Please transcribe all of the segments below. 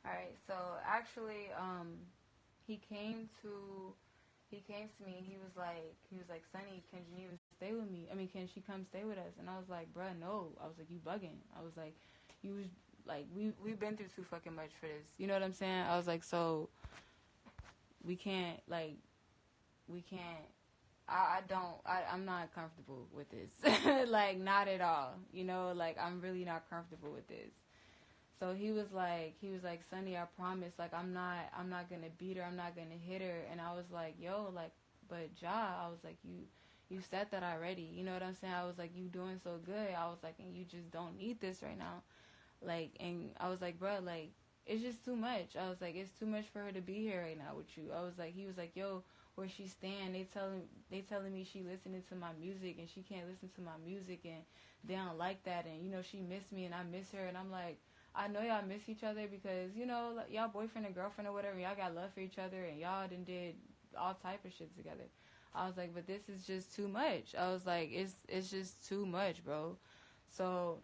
All right. So actually, he came to me. He was like, Sunny, can Geneva stay with me? I mean, can she come stay with us? And I was like, bruh, no. I was like, you bugging. I was like, you was like, we've been through too fucking much for this. You know what I'm saying? I was like, so we can't like we can't. I'm not comfortable with this. Like, not at all. You know, like, I'm really not comfortable with this. So he was like, Sonny, I promise, like, I'm not gonna beat her, I'm not gonna hit her. And I was like, yo, like, but Ja, I was like, you said that already. You know what I'm saying? I was like, you doing so good. I was like, and you just don't need this right now. Like, and I was like, bro, like, it's just too much. I was like, it's too much for her to be here right now with you. I was like, he was like, yo, where she stand? They telling me she listening to my music and she can't listen to my music and they don't like that, and you know she miss me and I miss her. And I'm like, I know y'all miss each other because you know like, y'all boyfriend and girlfriend or whatever. Y'all got love for each other and y'all did all type of shit together. I was like, but this is just too much. I was like, it's just too much, bro. So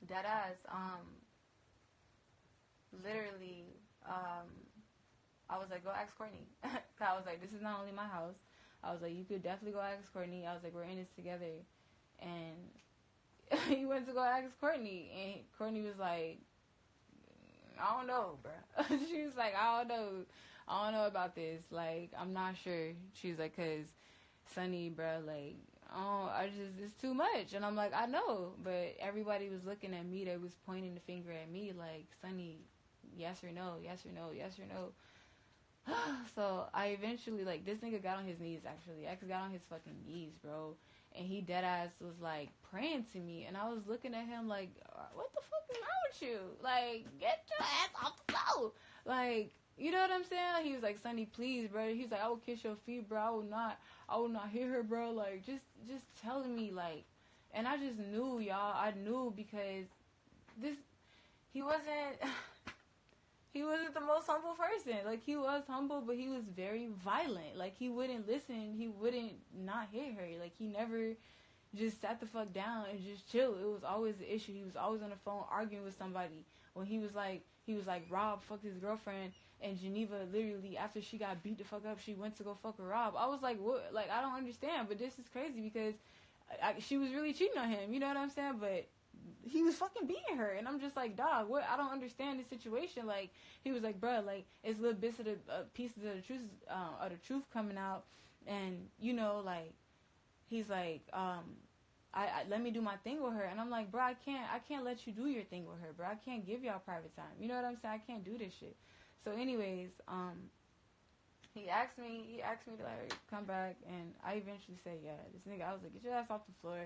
that ass, literally, um, I was like, go ask Courtney. I was like, this is not only my house. I was like, you could definitely go ask Courtney. I was like, we're in this together. And he went to go ask Courtney. And Courtney was like, I don't know, bro. She was like, I don't know. I don't know about this. Like, I'm not sure. She was like, because Sunny, bro, like, oh, it's too much. And I'm like, I know. But everybody was looking at me. They was pointing the finger at me like, Sunny, yes or no, yes or no, yes or no. So I eventually, like, this nigga got on his knees, actually. X got on his fucking knees, bro. And he dead ass was like praying to me. And I was looking at him like, what the fuck is wrong with you? Like, get your ass off the floor. Like, you know what I'm saying? He was like, Sonny, please, bro. He's like, I will kiss your feet, bro. I will not hit her, bro. Like, just telling me, like, and I just knew, y'all. I knew because this, he wasn't, he wasn't the most humble person. Like, he was humble, but he was very violent. Like, he wouldn't listen. He wouldn't not hit her. Like, he never just sat the fuck down and just chill. It was always the issue. He was always on the phone arguing with somebody. When he was like, Rob fucked his girlfriend, and Geneva literally, after she got beat the fuck up, she went to go fuck with Rob. I was like, what? Like, I don't understand, but this is crazy because she was really cheating on him. You know what I'm saying? But he was fucking beating her, and I'm just like, dog, what? I don't understand this situation. Like, he was like, bruh, like, it's little bits of the pieces of the truth coming out, and you know, like, he's like, I let me do my thing with her, and I'm like, bro, I can't let you do your thing with her, bro. I can't give y'all private time. You know what I'm saying? I can't do this shit. So, anyways, he asked me to like come back, and I eventually said, yeah. This nigga, I was like, get your ass off the floor.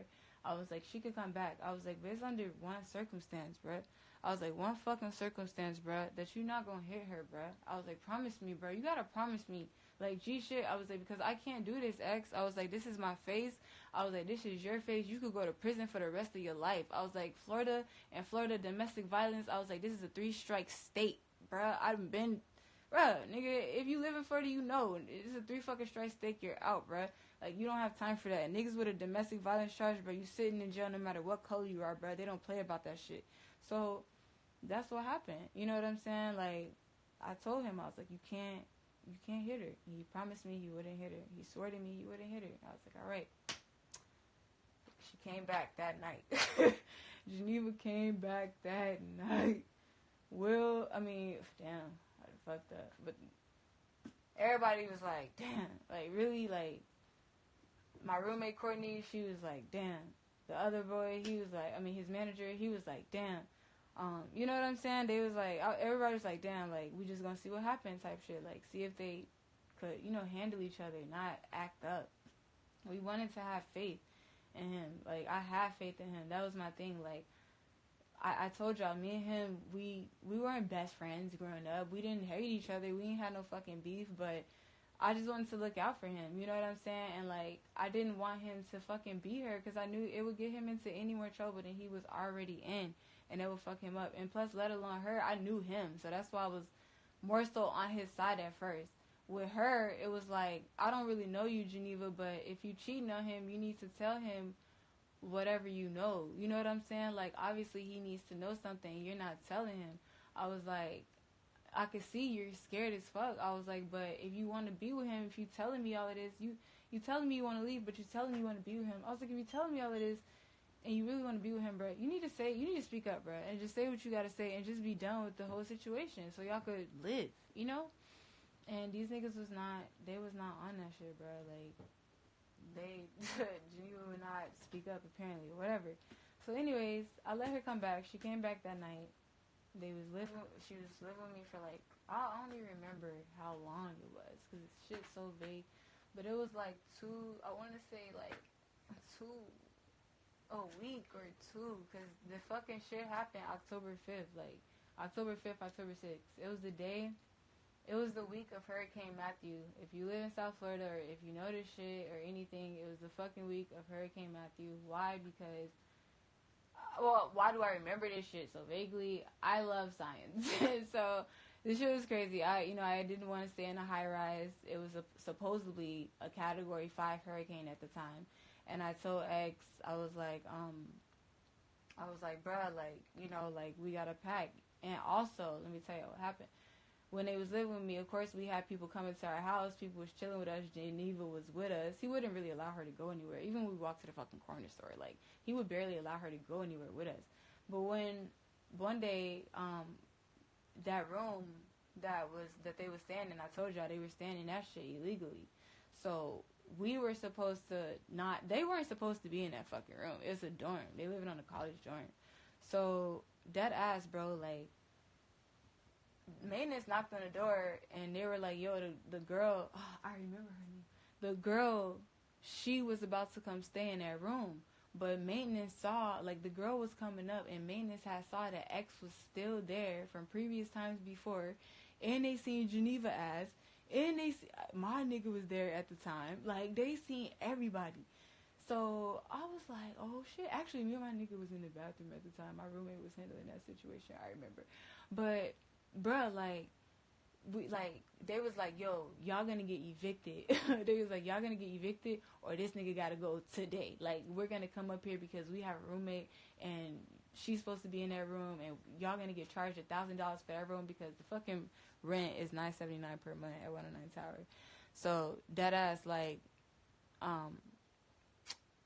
I was like, she could come back. I was like, but it's under one circumstance, bruh. I was like, one fucking circumstance, bruh, that you not gonna hit her, bruh. I was like, promise me, bruh. You gotta promise me. Like, G shit. I was like, because I can't do this, X. I was like, this is my face. I was like, this is your face. You could go to prison for the rest of your life. I was like, Florida and Florida domestic violence. I was like, this is a 3-strike state, bruh. I've been, bruh, nigga, if you live in Florida, you know. It's a 3 fucking strike state, you're out, bruh. Like, you don't have time for that. Niggas with a domestic violence charge, bro, you sitting in jail no matter what color you are, bro. They don't play about that shit. So, that's what happened. You know what I'm saying? Like, I told him, I was like, you can't hit her. He promised me he wouldn't hit her. He swore to me he wouldn't hit her. I was like, all right. She came back that night. Geneva came back that night. Damn, I fucked up. But everybody was like, damn, like, really, like, my roommate Courtney, she was like, damn. The other boy, he was like, his manager, he was like, damn. You know what I'm saying? They was like, everybody was like, damn, like, we just gonna see what happens type shit. Like, see if they could, you know, handle each other, not act up. We wanted to have faith in him. Like, I have faith in him. That was my thing. Like, I told y'all, me and him, we weren't best friends growing up. We didn't hate each other. We ain't had no fucking beef, but I just wanted to look out for him, you know what I'm saying? And, like, I didn't want him to fucking beat her because I knew it would get him into any more trouble than he was already in, and it would fuck him up. And plus, let alone her, I knew him, so that's why I was more so on his side at first. With her, it was like, I don't really know you, Geneva, but if you cheating on him, you need to tell him whatever you know. You know what I'm saying? Like, obviously, he needs to know something. You're not telling him. I was like, I could see you're scared as fuck. I was like, but if you want to be with him, if you telling me all of this, you telling me you want to leave, but you telling me you want to be with him. I was like, if you telling me all of this, and you really want to be with him, bro, you need to speak up, bro, and just say what you gotta say, and just be done with the whole situation, so y'all could live, you know. And these niggas was not on that shit, bro. Like, they Geneva would not speak up apparently, or whatever. So, anyways, I let her come back. She came back that night. She was living with me for like, I don't even remember how long it was, because shit's so vague, but it was like I want to say like a week or two, because the fucking shit happened October 5th, like October 5th, October 6th. It was the week of Hurricane Matthew. If you live in South Florida, or if you know this shit or anything, it was the fucking week of Hurricane Matthew. Why? Because, well, why do I remember this shit so vaguely? I love science. So this shit was crazy. I didn't want to stay in a high rise. It was supposedly a Category 5 hurricane at the time. And I told X, I was like, bruh, like, like, we gotta pack. And also, let me tell you what happened. When they was living with me, of course, we had people coming to our house. People was chilling with us. Geneva was with us. He wouldn't really allow her to go anywhere. Even when we walked to the fucking corner store, like, he would barely allow her to go anywhere with us. But when one day, that room that they was staying in, I told y'all they were staying in that shit illegally. So we were supposed to they weren't supposed to be in that fucking room. It's a dorm. They living on a college dorm. So that ass, bro, like, maintenance knocked on the door, and they were like, yo, the girl, I remember her name. The girl, she was about to come stay in that room, but maintenance saw, like, the girl was coming up, and maintenance had saw that X was still there from previous times before, and they seen Geneva ass, and my nigga was there at the time. Like, they seen everybody. So I was like, oh shit. Actually, me and my nigga was in the bathroom at the time. My roommate was handling that situation, I remember. But bruh, like, they was like, yo, y'all gonna get evicted. They was like, y'all gonna get evicted, or this nigga gotta go today. Like, we're gonna come up here because we have a roommate, and she's supposed to be in that room, and y'all gonna get charged $1,000 for that room, because the fucking rent is $979 per month at 109 Tower. So that ass, like,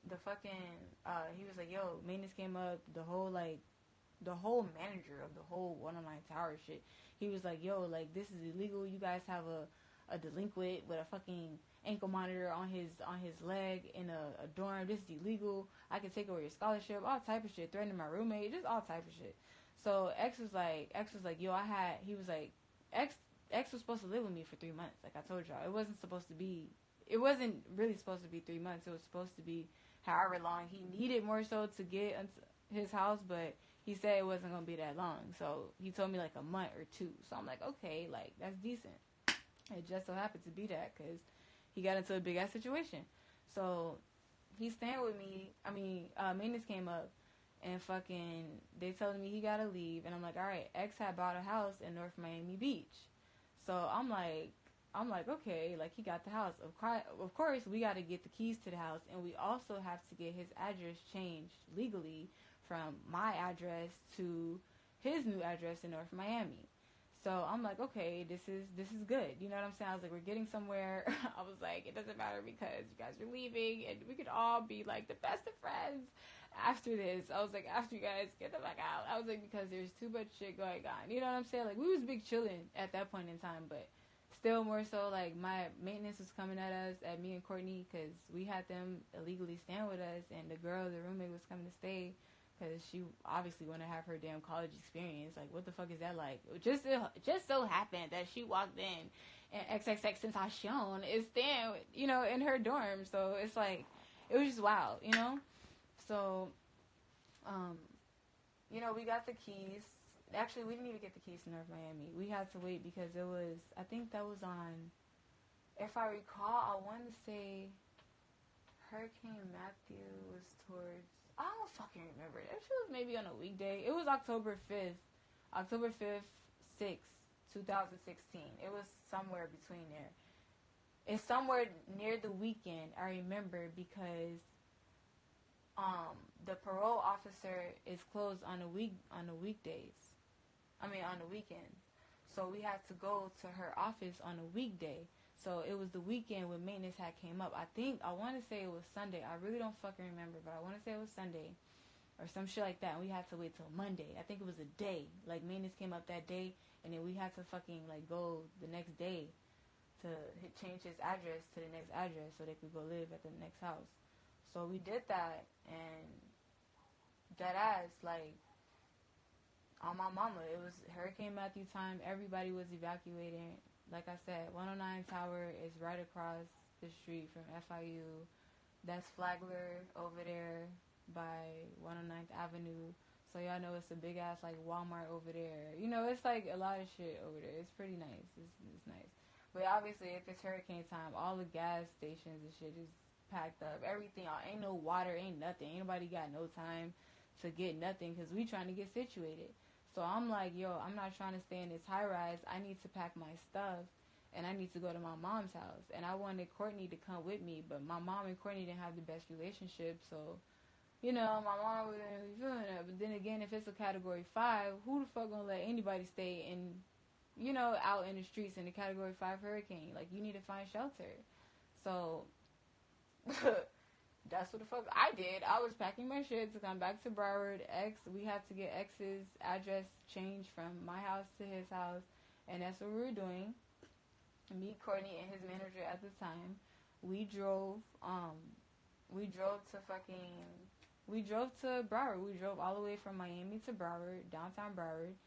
the fucking he was like, yo, maintenance came up, the whole manager of the whole 109 Tower shit. He was like, yo, like, this is illegal. You guys have a delinquent with a fucking ankle monitor on his leg in a dorm. This is illegal. I can take away your scholarship. All type of shit. Threatening my roommate. Just all type of shit. So X was like, yo, he was like, X was supposed to live with me for 3 months. Like I told y'all, it wasn't really supposed to be 3 months. It was supposed to be however long he needed, more so to get into his house, but he said it wasn't going to be that long. So he told me like a month or two. So I'm like, okay, like, that's decent. It just so happened to be that, because he got into a big ass situation. So he's staying with me. I mean, maintenance came up, and fucking they telling me he gotta leave, and I'm like, all right. X had bought a house in North Miami Beach. So I'm like, okay, like, he got the house. Of course, we got to get the keys to the house, and we also have to get his address changed legally from my address to his new address in North Miami. So I'm like, okay, this is good. You know what I'm saying? I was like, we're getting somewhere. I was like, it doesn't matter, because you guys are leaving, and we could all be like the best of friends after this. I was like, after you guys get the fuck out. I was like, because there's too much shit going on. You know what I'm saying? Like, we was big chilling at that point in time, but still more so, like, my maintenance was coming at us, at me and Courtney, because we had them illegally staying with us, and the roommate was coming to stay, because she obviously wanted to have her damn college experience. Like, what the fuck is that like? It just so happened that she walked in, and XXXTENTACION is staying, in her dorm. So it's like, it was just wild, So, we got the keys. Actually, we didn't even get the keys to North Miami. We had to wait, because I think that was on, if I recall, I want to say Hurricane Matthew was towards, I don't fucking remember. That shit was maybe on a weekday. It was October 5th, 6th, 2016. It was somewhere between there. It's somewhere near the weekend, I remember, because the parole officer is closed on the weekdays. On the weekends. So we had to go to her office on a weekday. So it was the weekend when maintenance had came up. I want to say it was Sunday. I really don't fucking remember, but I want to say it was Sunday or some shit like that. And we had to wait till Monday. I think it was a day. Like, maintenance came up that day, and then we had to fucking, like, go the next day to change his address to the next address so they could go live at the next house. So we did that, and that ass, like, on my mama, it was Hurricane Matthew time. Everybody was evacuating. Like I said, 109 Tower is right across the street from FIU. That's Flagler over there by 109th Avenue. So y'all know it's a big ass like Walmart over there. You know, it's like a lot of shit over there. It's pretty nice. It's nice. But obviously, if it's hurricane time, all the gas stations and shit is packed up. Everything, ain't no water, ain't nothing. Ain't nobody got no time to get nothing because we trying to get situated. So I'm like, yo, I'm not trying to stay in this high rise. I need to pack my stuff, and I need to go to my mom's house. And I wanted Courtney to come with me, but my mom and Courtney didn't have the best relationship, so, you know, my mom wasn't really feeling it. But then again, if it's a Category 5, who the fuck gonna let anybody stay in, you know, out in the streets in a Category 5 hurricane? Like, you need to find shelter. So, that's what the fuck I did. I was packing my shit to come back to Broward. We had to get X's address changed from my house to his house, and that's what we were doing. Me, Courtney, and his manager at the time, we drove to Broward. We drove all the way from Miami to Broward, downtown Broward,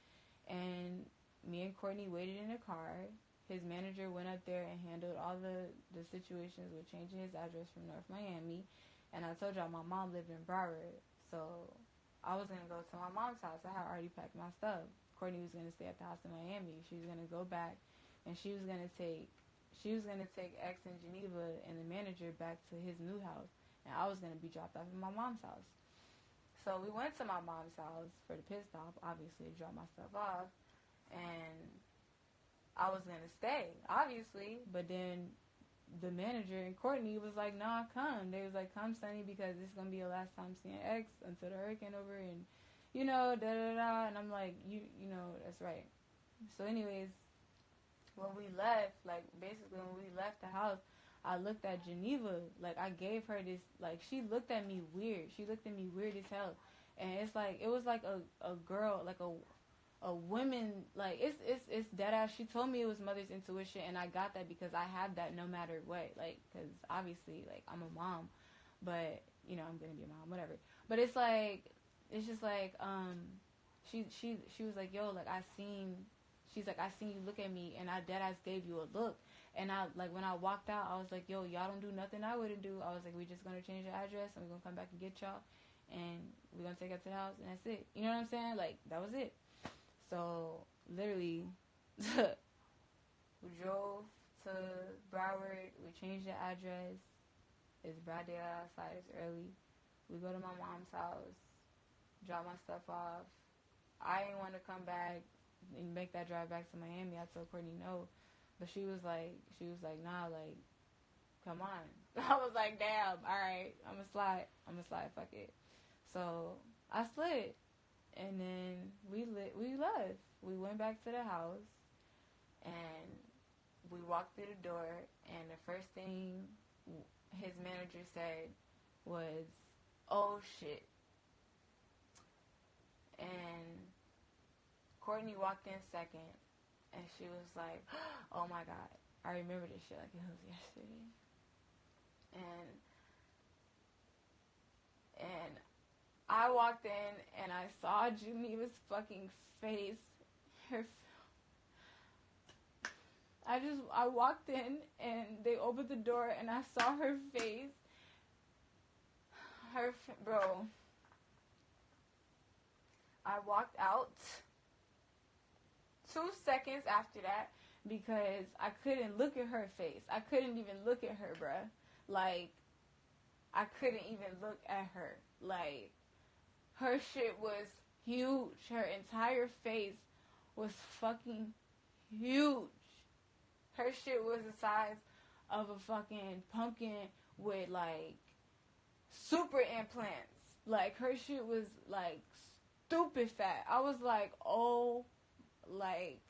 and me and Courtney waited in a car. His manager went up there and handled all the situations with changing his address from North Miami. And I told y'all my mom lived in Broward. So I was going to go to my mom's house. I had already packed my stuff. Courtney was going to stay at the house in Miami. She was going to go back, and she was going to take X and Geneva and the manager back to his new house. And I was going to be dropped off at my mom's house. So we went to my mom's house for the pit stop, obviously, to drop my stuff off. And I was going to stay, obviously, but then the manager and Courtney was like, nah, come. They was like, come, Sunny, because this is going to be your last time seeing X until the hurricane over, and, you know, da-da-da, and I'm like, you know, that's right. So anyways, when we left, like, basically when we left the house, I looked at Geneva, like, I gave her this, like, she looked at me weird. She looked at me weird as hell, and it's like, it was like a girl, like a woman, like, it's dead ass. She told me it was mother's intuition, and I got that because I have that no matter what, like, because obviously, like, I'm a mom, but, you know, I'm gonna be a mom, whatever, but it's like, it's just like, she was like, yo, like, she's like, I seen you look at me, and I dead ass gave you a look, and I, like, when I walked out, I was like, yo, y'all don't do nothing I wouldn't do. I was like, we just gonna change the address, and we're gonna come back and get y'all, and we're gonna take her to the house, and that's it, you know what I'm saying? Like, that was it. So, literally, we drove to Broward, we changed the address, it's broad day outside, it's early, we go to my mom's house, drop my stuff off. I didn't want to come back and make that drive back to Miami. I told Courtney no, but she was like, nah, like, come on. I was like, damn, alright, I'm gonna slide, fuck it. So, I slid. And then we left. We went back to the house, and we walked through the door, and the first thing his manager said was, oh shit. And Courtney walked in second, and she was like, oh my God, I remember this shit like it was yesterday. And I walked in, and I saw Geneva's fucking face. I walked in, and they opened the door, and I saw her face. Bro. I walked out 2 seconds after that because I couldn't look at her face. I couldn't even look at her, bruh. Like, I couldn't even look at her. Like, her shit was huge. Her entire face was fucking huge. Her shit was the size of a fucking pumpkin with, like, super implants. Like, her shit was, like, stupid fat. I was like, oh Like,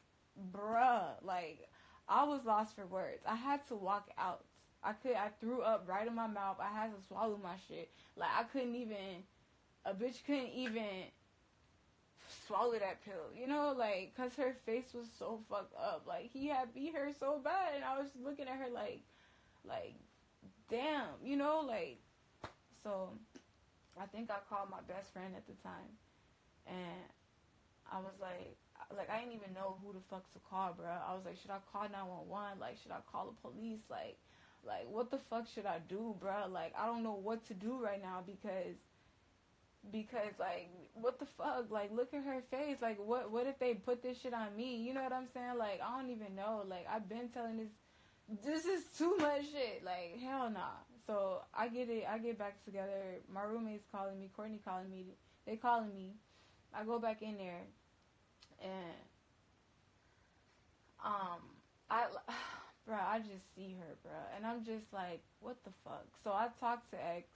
bruh, like, I was lost for words. I had to walk out. I threw up right in my mouth. I had to swallow my shit. Like, a bitch couldn't even swallow that pill, you know, like, cause her face was so fucked up. Like, he had beat her so bad, and I was looking at her like, damn, you know, like, so, I think I called my best friend at the time, and I was like, I didn't even know who the fuck to call, bro. I was like, should I call 911? Like, should I call the police? Like, what the fuck should I do, bro? Like, I don't know what to do right now because, like, what the fuck? Like, look at her face. Like, what if they put this shit on me? You know what I'm saying? Like, I don't even know. Like, I've been telling this is too much shit. Like, hell nah. So, I get back together. My roommate's calling me. Courtney calling me. They calling me. I go back in there. And, I just see her, bruh. And I'm just like, what the fuck? So, I talk to X.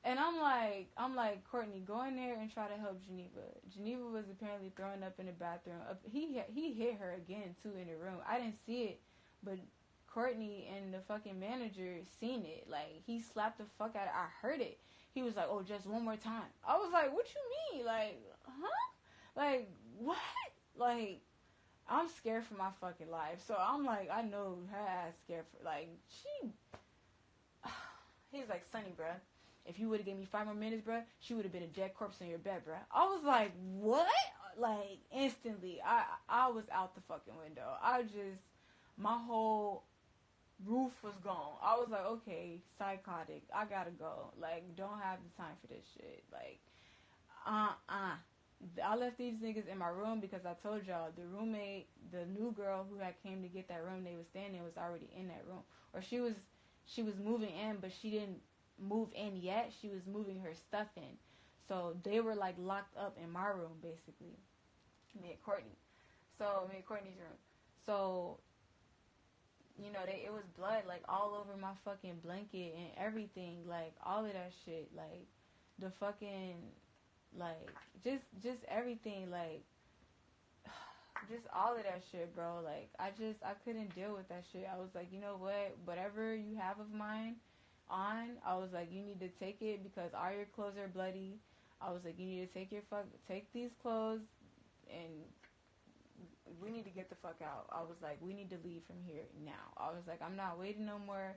And I'm like, Courtney, go in there and try to help Geneva. Geneva was apparently throwing up in the bathroom. He hit her again, too, in the room. I didn't see it, but Courtney and the fucking manager seen it. Like, he slapped the fuck out of it. I heard it. He was like, oh, just one more time. I was like, what you mean? Like, huh? Like, what? Like, I'm scared for my fucking life. So I'm like, I know her ass scared for, like, he's like, Sunny, bruh. If you would have given me 5 more minutes, bruh, she would have been a dead corpse on your bed, bruh. I was like, what? Like, instantly, I was out the fucking window. My whole roof was gone. I was like, okay, psychotic. I gotta go. Like, don't have the time for this shit. Like, I left these niggas in my room because I told y'all the roommate, the new girl who had came to get that room they was staying in was already in that room. Or she was moving in, but she didn't move in yet. She was moving her stuff in. So they were like locked up in my room, basically. Me and Courtney's room. So, you know, it was blood like all over my fucking blanket and everything. Like, all of that shit. Like, the fucking, like, just everything. Like, just all of that shit, bro. Like, I couldn't deal with that shit. I was like, you know what? Whatever you have of mine on, I was like, you need to take it because all your clothes are bloody. I was like, you need to take these clothes and we need to get the fuck out. I was like, we need to leave from here now. I was like, I'm not waiting no more.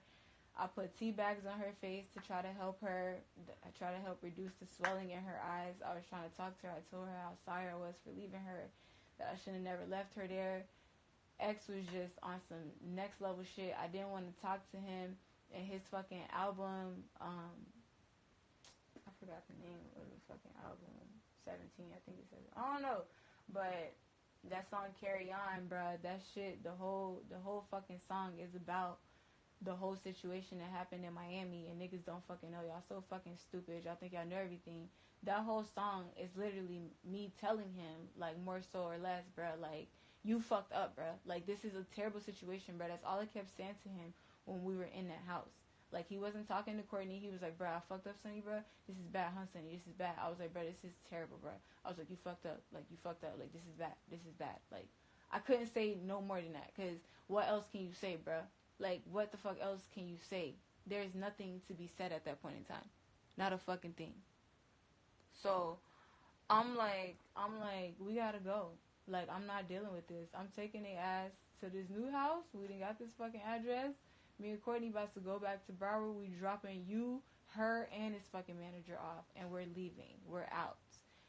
I put tea bags on her face to try to help her. I try to help reduce the swelling in her eyes. I was trying to talk to her. I told her how sorry I was for leaving her, that I should have never left her there. X was just on some next level shit. I didn't want to talk to him. And his fucking album, I forgot the name of the fucking album, 17, I think it says. I don't know, but that song Carry On, bruh, that shit, the whole fucking song is about the whole situation that happened in Miami, and niggas don't fucking know. Y'all so fucking stupid. Y'all think y'all know everything. That whole song is literally me telling him, like, more so or less, bruh, like, you fucked up, bruh. Like, this is a terrible situation, bruh. That's all I kept saying to him when we were in that house. Like, he wasn't talking to Courtney. He was like, bruh, I fucked up, Sunny, bruh. This is bad, huh, Sunny? This is bad. I was like, bruh, this is terrible, bruh. I was like, you fucked up. Like, you fucked up. Like, this is bad. This is bad. Like, I couldn't say no more than that. Because what else can you say, bruh? Like, what the fuck else can you say? There's nothing to be said at that point in time. Not a fucking thing. So, I'm like, we gotta go. Like, I'm not dealing with this. I'm taking their ass to this new house. We done got this fucking address. Me and Courtney about to go back to Broward. We dropping you, her, and his fucking manager off. And we're leaving. We're out.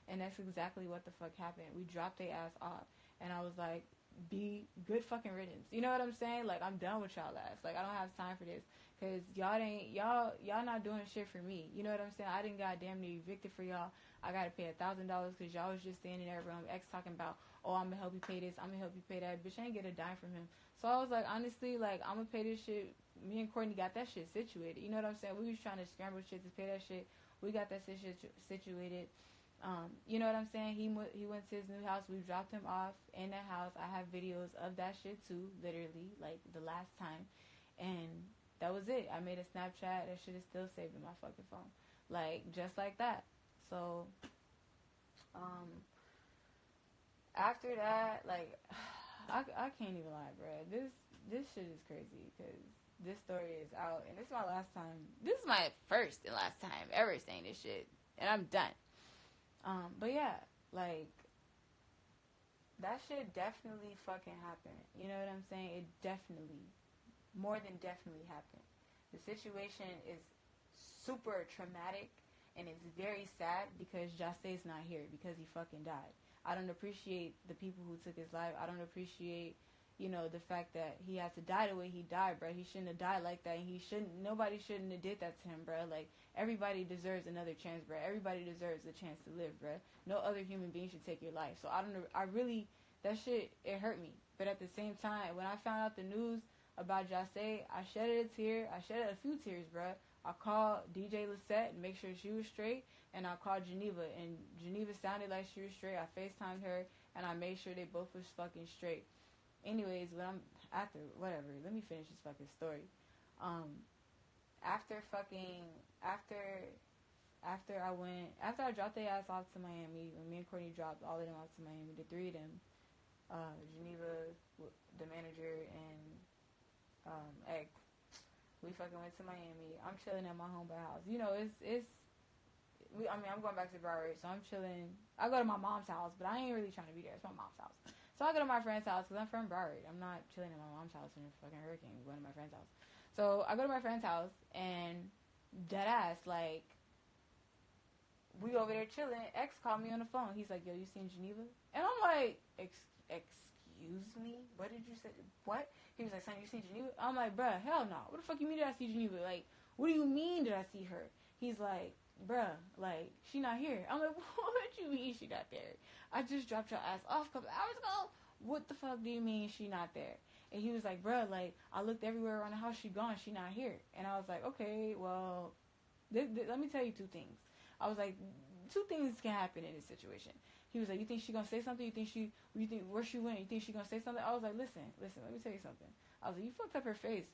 And that's exactly what the fuck happened. We dropped their ass off. And I was like, be good fucking riddance. You know what I'm saying? Like, I'm done with y'all ass. Like, I don't have time for this. Because y'all not doing shit for me. You know what I'm saying? I didn't goddamn near evicted for y'all. I got to pay $1,000 because y'all was just standing in that room. X talking about, oh, I'm going to help you pay this. I'm going to help you pay that. Bitch, I ain't get a dime from him. So I was like, honestly, like, I'm going to pay this shit. Me and Courtney got that shit situated. You know what I'm saying? We was trying to scramble shit to pay that shit. We got that shit situated. You know what I'm saying? He went to his new house. We dropped him off in that house. I have videos of that shit too, literally, like the last time. And that was it. I made a Snapchat. That shit is still saved in my fucking phone. Like, just like that. So, After that, like, I can't even lie, bro. This shit is crazy because this story is out, and this is my last time. This is my first and last time ever saying this shit, and I'm done. But yeah, like, that shit definitely fucking happened. You know what I'm saying? It definitely, more than definitely happened. The situation is super traumatic, and it's very sad because Jase's not here because he fucking died. I don't appreciate the people who took his life. I don't appreciate, you know, the fact that he had to die the way he died, bro. He shouldn't have died like that, and nobody shouldn't have did that to him, bro. Like, everybody deserves another chance, bro. Everybody deserves a chance to live, bro. No other human being should take your life. So that shit, it hurt me. But at the same time, when I found out the news about Jase, I shedded a tear. I shedded a few tears, bro. I called DJ Lisette and make sure she was straight, and I called Geneva, and Geneva sounded like she was straight. I FaceTimed her, and I made sure they both was fucking straight. Anyways, when I'm whatever, let me finish this fucking story. After I dropped their ass off to Miami, when me and Courtney dropped all of them off to Miami, the three of them, Geneva, the manager, and X, we fucking went to Miami. I'm chilling at my homeboy house. You know, I'm going back to Broward, so I'm chilling. I go to my mom's house, but I ain't really trying to be there. It's my mom's house. So I go to my friend's house because I'm from Broward. I'm not chilling at my mom's house in a fucking hurricane. I'm going to my friend's house. So I go to my friend's house, and dead ass, like, we over there chilling. X called me on the phone. He's like, yo, you seen Geneva? And I'm like, excuse me? What did you say? What? He was like, son, you seen Geneva? I'm like, bruh, hell no. What the fuck you mean did I see Geneva? Like, what do you mean did I see her? He's like, bruh, like, she not here. I'm like, what you mean she not there? I just dropped your ass off a couple hours ago. What the fuck do you mean she not there? And he was like, bruh, like, I looked everywhere around the house. She gone. She not here. And I was like, okay, well, let me tell you two things. I was like, two things can happen in this situation. He was like, you think she gonna say something? You think where she went? You think she gonna say something? I was like, listen, let me tell you something. I was like, you fucked up her face.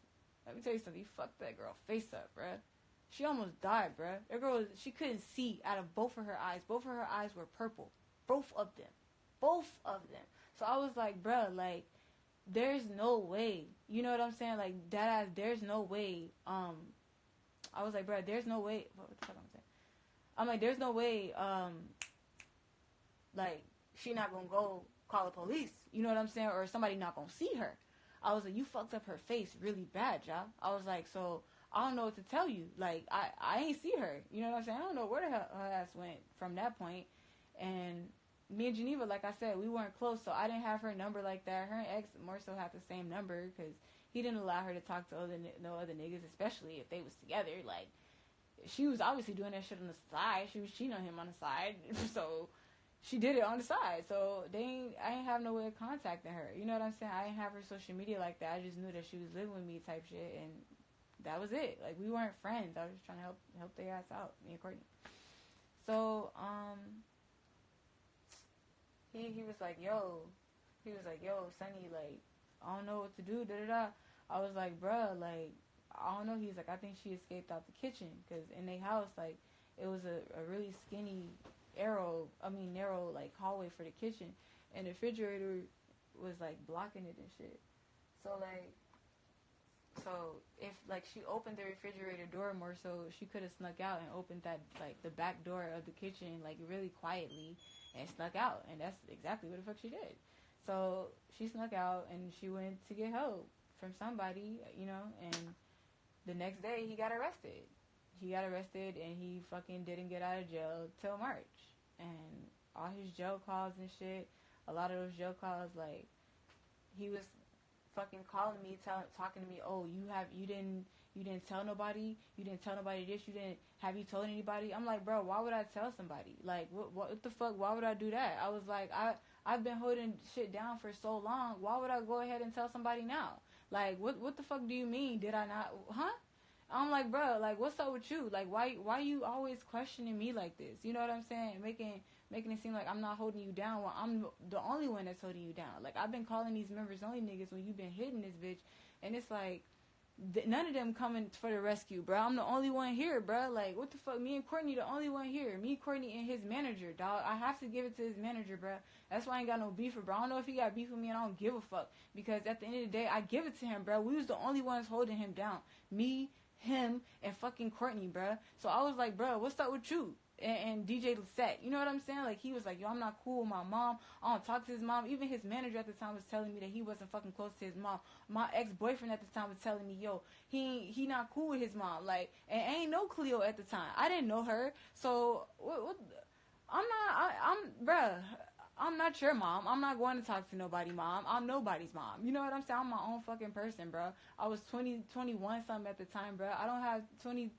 Let me tell you something. You fucked that girl face up, bruh. She almost died, bruh. That girl, she couldn't see out of both of her eyes. Both of her eyes were purple. Both of them. So I was like, bruh, like, there's no way. You know what I'm saying? Like, that ass, there's no way. I was like, bruh, there's no way. What the fuck I'm saying? I'm like, there's no way, like, she not gonna go call the police. You know what I'm saying? Or somebody not gonna see her. I was like, you fucked up her face really bad, y'all. I was like, so I don't know what to tell you. Like, I ain't see her. You know what I'm saying? I don't know where the hell her ass went from that point. And me and Geneva, like I said, we weren't close, so I didn't have her number like that. Her and X more so had the same number because he didn't allow her to talk to no other niggas, especially if they was together. Like, she was obviously doing that shit on the side. She was cheating on him on the side, so she did it on the side. So I ain't have no way of contacting her. You know what I'm saying? I didn't have her social media like that. I just knew that she was living with me type shit, and that was it. Like, we weren't friends. I was just trying to help their ass out, me and Courtney. So he was like, yo, Sunny, like, I don't know what to do, da-da-da. I was like, bruh, like, I don't know. He's like, I think she escaped out the kitchen, because in their house, like, it was a really skinny, narrow, like, hallway for the kitchen, and the refrigerator was, like, blocking it and shit. So, like, if, like, she opened the refrigerator door more so, she could have snuck out and opened that, like, the back door of the kitchen, like, really quietly, and snuck out, and that's exactly what the fuck she did. So she snuck out, and she went to get help from somebody, you know, and the next day he got arrested. And he fucking didn't get out of jail till March. And all his jail calls and shit, a lot of those jail calls, like, he was fucking calling me, talking to me, oh, you didn't tell nobody this, have you told anybody? I'm like, bro, why would I tell somebody? Like, what the fuck, why would I do that? I was like, I've been holding shit down for so long, why would I go ahead and tell somebody now? Like, what the fuck do you mean, did I not, huh? I'm like, bro, like, what's up with you? Like, why you always questioning me like this? You know what I'm saying? Making it seem like I'm not holding you down when I'm the only one that's holding you down. Like, I've been calling these members only niggas when you've been hitting this bitch, and it's like, none of them coming for the rescue, bro. I'm the only one here, bro. Like, what the fuck? Me and Courtney the only one here. Me, Courtney, and his manager, dog. I have to give it to his manager, bro. That's why I ain't got no beef with, bro. I don't know if he got beef with me, and I don't give a fuck. Because at the end of the day, I give it to him, bro. We was the only ones holding him down. Me, him, and fucking Courtney, bro. So I was like, bro, what's up with you? And DJ Lisette, you know what I'm saying? Like, he was like, yo, I'm not cool with my mom. I don't talk to his mom. Even his manager at the time was telling me that he wasn't fucking close to his mom. My ex-boyfriend at the time was telling me, yo, he not cool with his mom. Like, and ain't no Cleo at the time. I didn't know her. So, bruh, I'm not your mom. I'm not going to talk to nobody, mom. I'm nobody's mom. You know what I'm saying? I'm my own fucking person, bro. I was 21 something at the time, bro. I don't have 20,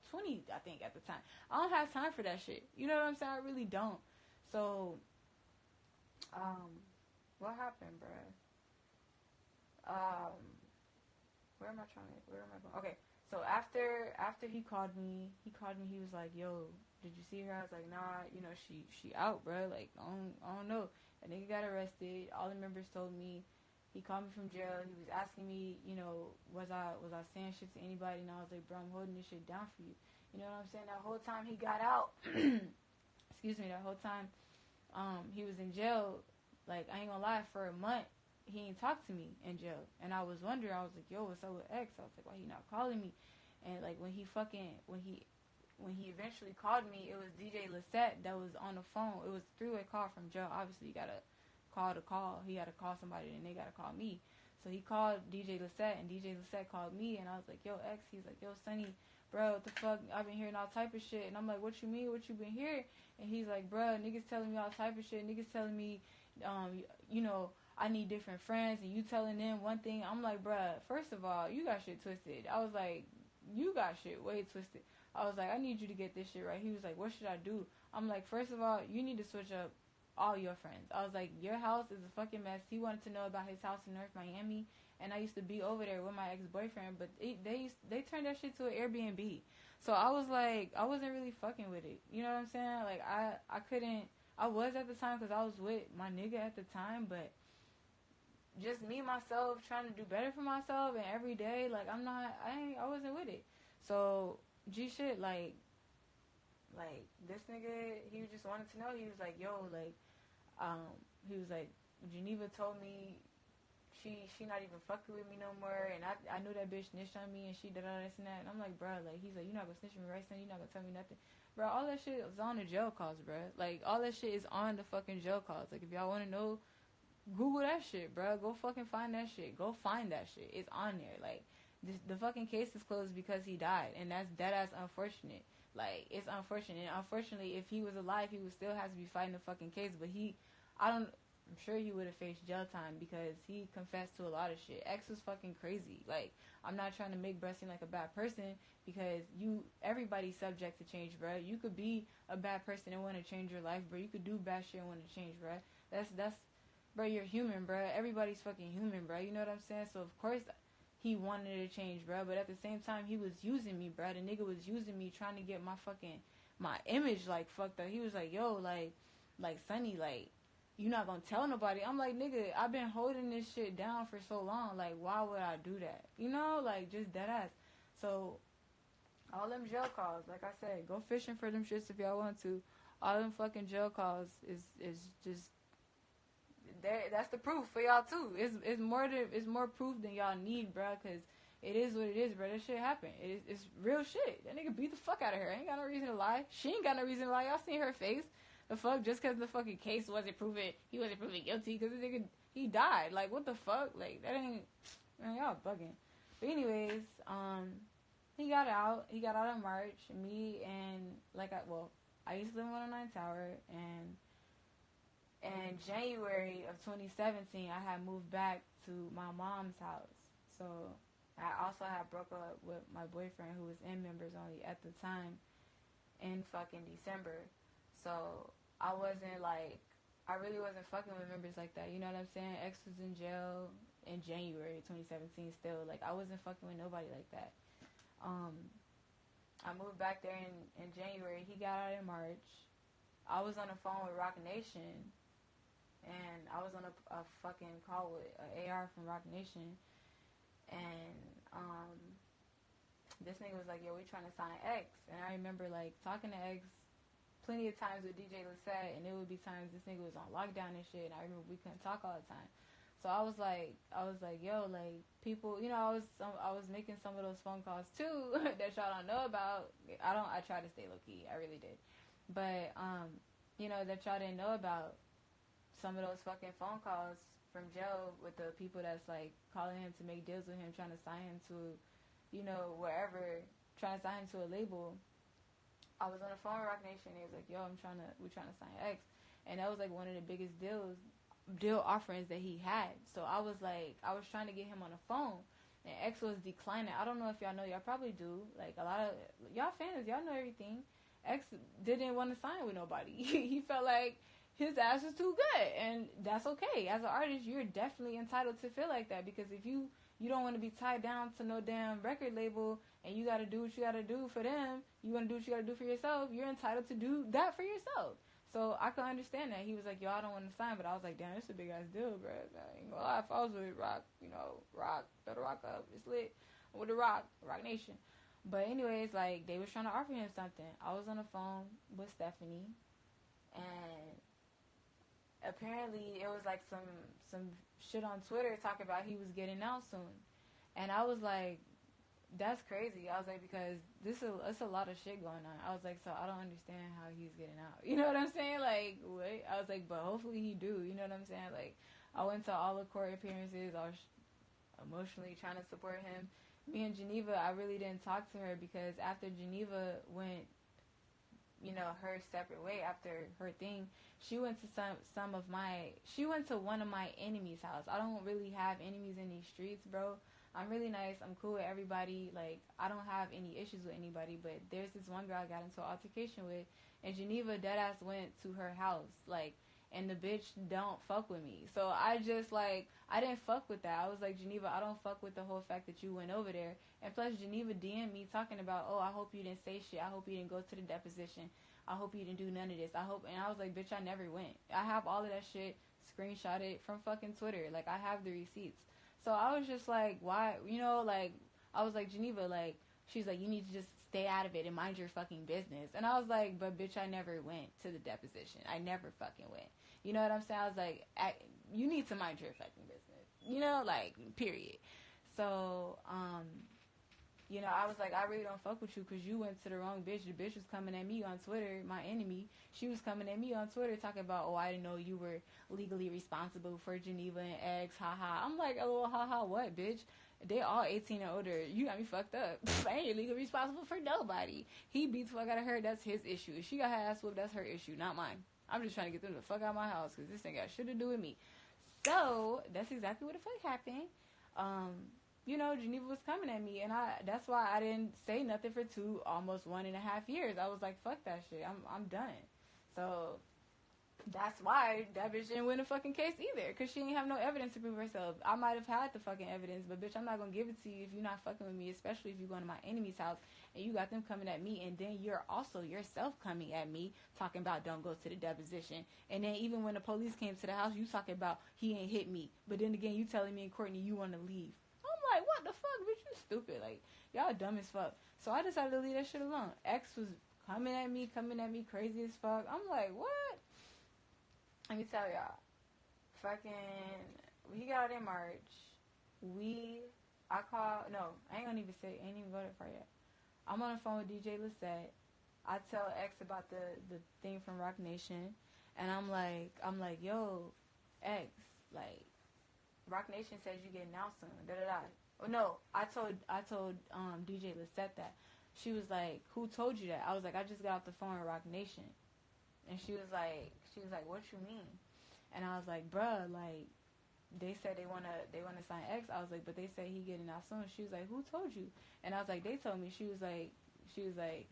I think, at the time. I don't have time for that shit. You know what I'm saying? I really don't. So, what happened, bro? Where am I going? Okay, so after he called me, he was like, yo, did you see her? I was like, nah, you know, she out, bro. Like, I don't know. That nigga got arrested. All the members told me. He called me from jail. He was asking me, you know, was I saying shit to anybody? And I was like, bro, I'm holding this shit down for you. You know what I'm saying? That whole time he got out, excuse me, that whole time he was in jail, like, I ain't gonna lie, for a month, he ain't talked to me in jail. And I was wondering, I was like, yo, what's up with X? I was like, why he not calling me? And, like, when he eventually called me, it was DJ Lisette that was on the phone. It was a three-way call from jail. Obviously, you gotta call to call. He had to call somebody, and they gotta call me. So he called DJ Lisette, and DJ Lisette called me, and I was like, yo, X. He's like, yo, Sunny, bro, what the fuck? I've been hearing all type of shit. And I'm like, what you mean? What you been hearing? And he's like, bro, niggas telling me all type of shit. Niggas telling me, you know, I need different friends, and you telling them one thing. I'm like, bro, first of all, you got shit twisted. I was like, you got shit way twisted. I was like, I need you to get this shit right. He was like, what should I do? I'm like, first of all, you need to switch up all your friends. I was like, your house is a fucking mess. He wanted to know about his house in North Miami, and I used to be over there with my ex-boyfriend, but they turned that shit to an Airbnb. So I was like, I wasn't really fucking with it. You know what I'm saying? Like, I couldn't, I was at the time because I was with my nigga at the time, but just me, myself, trying to do better for myself, and every day, like, I wasn't with it. So, G shit, like, this nigga, he just wanted to know. He was like, yo, like, he was like, Geneva told me she not even fucking with me no more, and I knew that bitch snitched on me, and she did all this and that, and I'm like, bro, like, he's like, you not gonna snitch on me, right, son? You not gonna tell me nothing, bro? All that shit is on the jail calls, bro. Like, all that shit is on the fucking jail calls. Like, if y'all want to know, Google that shit, bro. Go fucking find that shit. Go find that shit. It's on there. Like, the fucking case is closed because he died, and that's deadass unfortunate. Like, it's unfortunate. And unfortunately, if he was alive, he would still have to be fighting the fucking case. But I'm sure he would have faced jail time because he confessed to a lot of shit. X was fucking crazy. Like, I'm not trying to make Bruh seem like a bad person because everybody's subject to change, bro. You could be a bad person and want to change your life, bro. You could do bad shit and want to change, bro. That's, bro, you're human, bro. Everybody's fucking human, bro. You know what I'm saying? So, of course, he wanted to change, bro. But at the same time, he was using me, bro. The nigga was using me, trying to get my image, like, fucked up. He was like, yo, like, Sunny, like, you not gonna tell nobody. I'm like, nigga, I've been holding this shit down for so long. Like, why would I do that? You know, like, just dead ass. So, all them jail calls, like I said, go fishing for them shits if y'all want to. All them fucking jail calls is just, that's the proof for y'all too. It's more proof than y'all need, bro. Cause it is what it is, bro. That shit happened. It's real shit. That nigga beat the fuck out of her. Ain't got no reason to lie. She ain't got no reason to lie. Y'all seen her face. The fuck? Just cause the fucking case wasn't proven, he wasn't proven guilty. Cause the nigga, he died. Like, what the fuck? Like, that ain't, man, y'all bugging. But anyways, he got out. He got out in March. Me and I used to live in 109 Tower, and in January of 2017, I had moved back to my mom's house. So I also had broke up with my boyfriend, who was in members only at the time, in fucking December. So I really wasn't fucking with members like that. You know what I'm saying? X was in jail in January 2017 still. Like, I wasn't fucking with nobody like that. I moved back there in January. He got out in March. I was on the phone with Rock Nation, and I was on a fucking call with AR from Rock Nation, and this nigga was like, yo, we trying to sign X. And I remember, like, talking to X plenty of times with DJ Lisette, and it would be times this nigga was on lockdown and shit, and I remember we couldn't talk all the time. So I was like, yo, like, people, you know, I was making some of those phone calls too that y'all don't know about. I try to stay low key, I really did, but you know, that y'all didn't know about. Some of those fucking phone calls from jail with the people that's like calling him to make deals with him, trying to sign him to, you know, wherever, trying to sign him to a label. I was on the phone with Rock Nation. He was like, yo, we're trying to sign X, and that was like one of the biggest deal offerings that he had. So I was trying to get him on the phone, and X was declining. I don't know if y'all know, y'all probably do. Like, a lot of y'all fans, y'all know everything. X didn't want to sign with nobody. He felt like his ass is too good, and that's okay. As an artist, you're definitely entitled to feel like that, because if you don't want to be tied down to no damn record label, and you got to do what you got to do for them, you want to do what you got to do for yourself, you're entitled to do that for yourself. So I could understand that. He was like, yo, I don't want to sign, but I was like, damn, this is a big ass deal, bro. I ain't gonna lie, if I was with Rock, you know, Rock, better rock up, it's lit, with the Rock Nation. But anyways, like, they was trying to offer him something. I was on the phone with Stephanie, and apparently it was like some shit on Twitter talking about he was getting out soon. And I was like, that's crazy. I was like, because it's a lot of shit going on. I was like, so I don't understand how he's getting out. You know what I'm saying? Like, what? I was like, but hopefully he do. You know what I'm saying? Like, I went to all the court appearances. I was emotionally trying to support him. Me and Geneva, I really didn't talk to her, because after Geneva went, you know, her separate way after her thing, she went to she went to one of my enemies' house. I don't really have enemies in these streets, bro. I'm really nice. I'm cool with everybody. Like, I don't have any issues with anybody, but there's this one girl I got into an altercation with, and Geneva deadass went to her house, like, and the bitch don't fuck with me. So I just, like, I didn't fuck with that. I was like, Geneva, I don't fuck with the whole fact that you went over there. And plus, Geneva DM'd me talking about, oh, I hope you didn't say shit. I hope you didn't go to the deposition. I hope you didn't do none of this. And I was like, bitch, I never went. I have all of that shit screenshotted from fucking Twitter. Like, I have the receipts. So I was just like, why, you know, like, I was like, Geneva, like, she's like, you need to just stay out of it and mind your fucking business. And I was like, but bitch, I never went to the deposition. I never fucking went. You know what I'm saying? I was like, you need to mind your fucking business. You know, like, period. So, you know, I was like, I really don't fuck with you because you went to the wrong bitch. The bitch was coming at me on Twitter, my enemy. She was coming at me on Twitter talking about, oh, I didn't know you were legally responsible for Geneva and X, haha. I'm like, oh, haha, what, bitch? They all 18 and older. You got me fucked up. I ain't legally responsible for nobody. He beats the fuck out of her. That's his issue. If she got her ass whooped, that's her issue, not mine. I'm just trying to get them the fuck out of my house because this ain't got shit to do with me. So, that's exactly what the fuck happened. You know, Geneva was coming at me, and that's why I didn't say nothing for almost 1.5 years. I was like, fuck that shit. I'm done. So, that's why that bitch didn't win the fucking case either, because she didn't have no evidence to prove herself. I might have had the fucking evidence, but bitch, I'm not gonna give it to you if you're not fucking with me, especially if you're going to my enemy's house, and you got them coming at me, and then you're also yourself coming at me, talking about don't go to the deposition, and then even when the police came to the house, you talking about he ain't hit me, but then again, you telling me and Courtney you want to leave. I'm like, what the fuck, bitch, you stupid, like, y'all dumb as fuck. So I decided to leave that shit alone. X was coming at me crazy as fuck. I'm like, what? Let me tell y'all, we got out in March. I ain't gonna even go that far yet. I'm on the phone with DJ Lisette. I tell X about the thing from Rock Nation, and I'm like, yo, X, like, Rock Nation says you getting out soon, da-da-da. Oh, no, I told DJ Lisette that. She was like, who told you that? I was like, I just got off the phone with Rock Nation. And she was like, what you mean? And I was like, bruh, like, they said they wanna sign X. I was like, but they say he getting out soon. She was like, who told you? And I was like, they told me. She was like,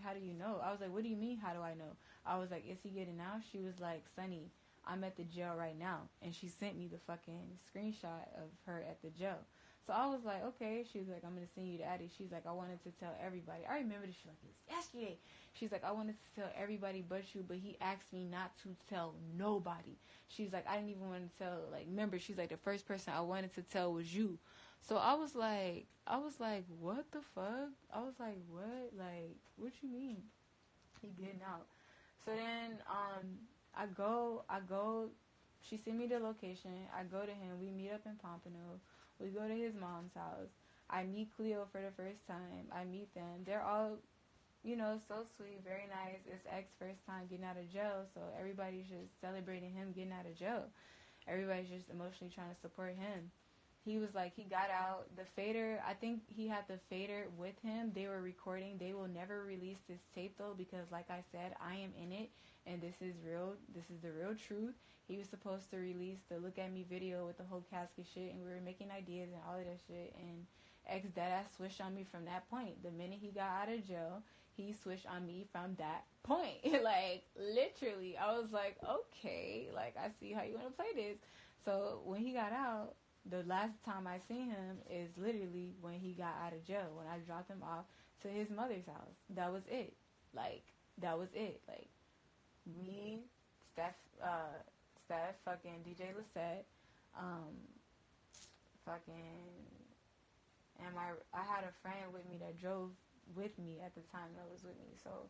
how do you know? I was like, what do you mean, how do I know? I was like, is he getting out? She was like, Sunny, I'm at the jail right now. And she sent me the fucking screenshot of her at the jail. So I was like, okay. She was like, I'm going to send you the Addy. She's like, I wanted to tell everybody. I remember this. She's like, it was yesterday. She's like, I wanted to tell everybody but you, but he asked me not to tell nobody. She's like, I didn't even want to tell, like, remember, she's like, the first person I wanted to tell was you. So I was like, what the fuck? I was like, He getting out. So then, I go, she sent me the location. I go to him. We meet up in Pompano. We go to his mom's house. I meet Cleo for the first time. I meet them. They're all, so sweet, very nice. It's X's first time getting out of jail, so everybody's just celebrating him getting out of jail. Everybody's just emotionally trying to support him. He was like, he got out. The fader, I think he had the fader with him. They were recording. They will never release this tape, though, because, like I said, I am in it, and this is real. This is the real truth. He was supposed to release the Look At Me video with the whole casket shit, and we were making ideas and all of that shit, and X deadass switched on me from that point. The minute he got out of jail, he switched on me from that point. Like, literally, I was like, okay, like, I see how you want to play this. So when he got out, the last time I seen him is literally when he got out of jail, when I dropped him off to his mother's house. That was it. Like, that was it. Like, me, Steph, fucking DJ Lisette, and I had a friend with me that drove with me at the time that was with me. So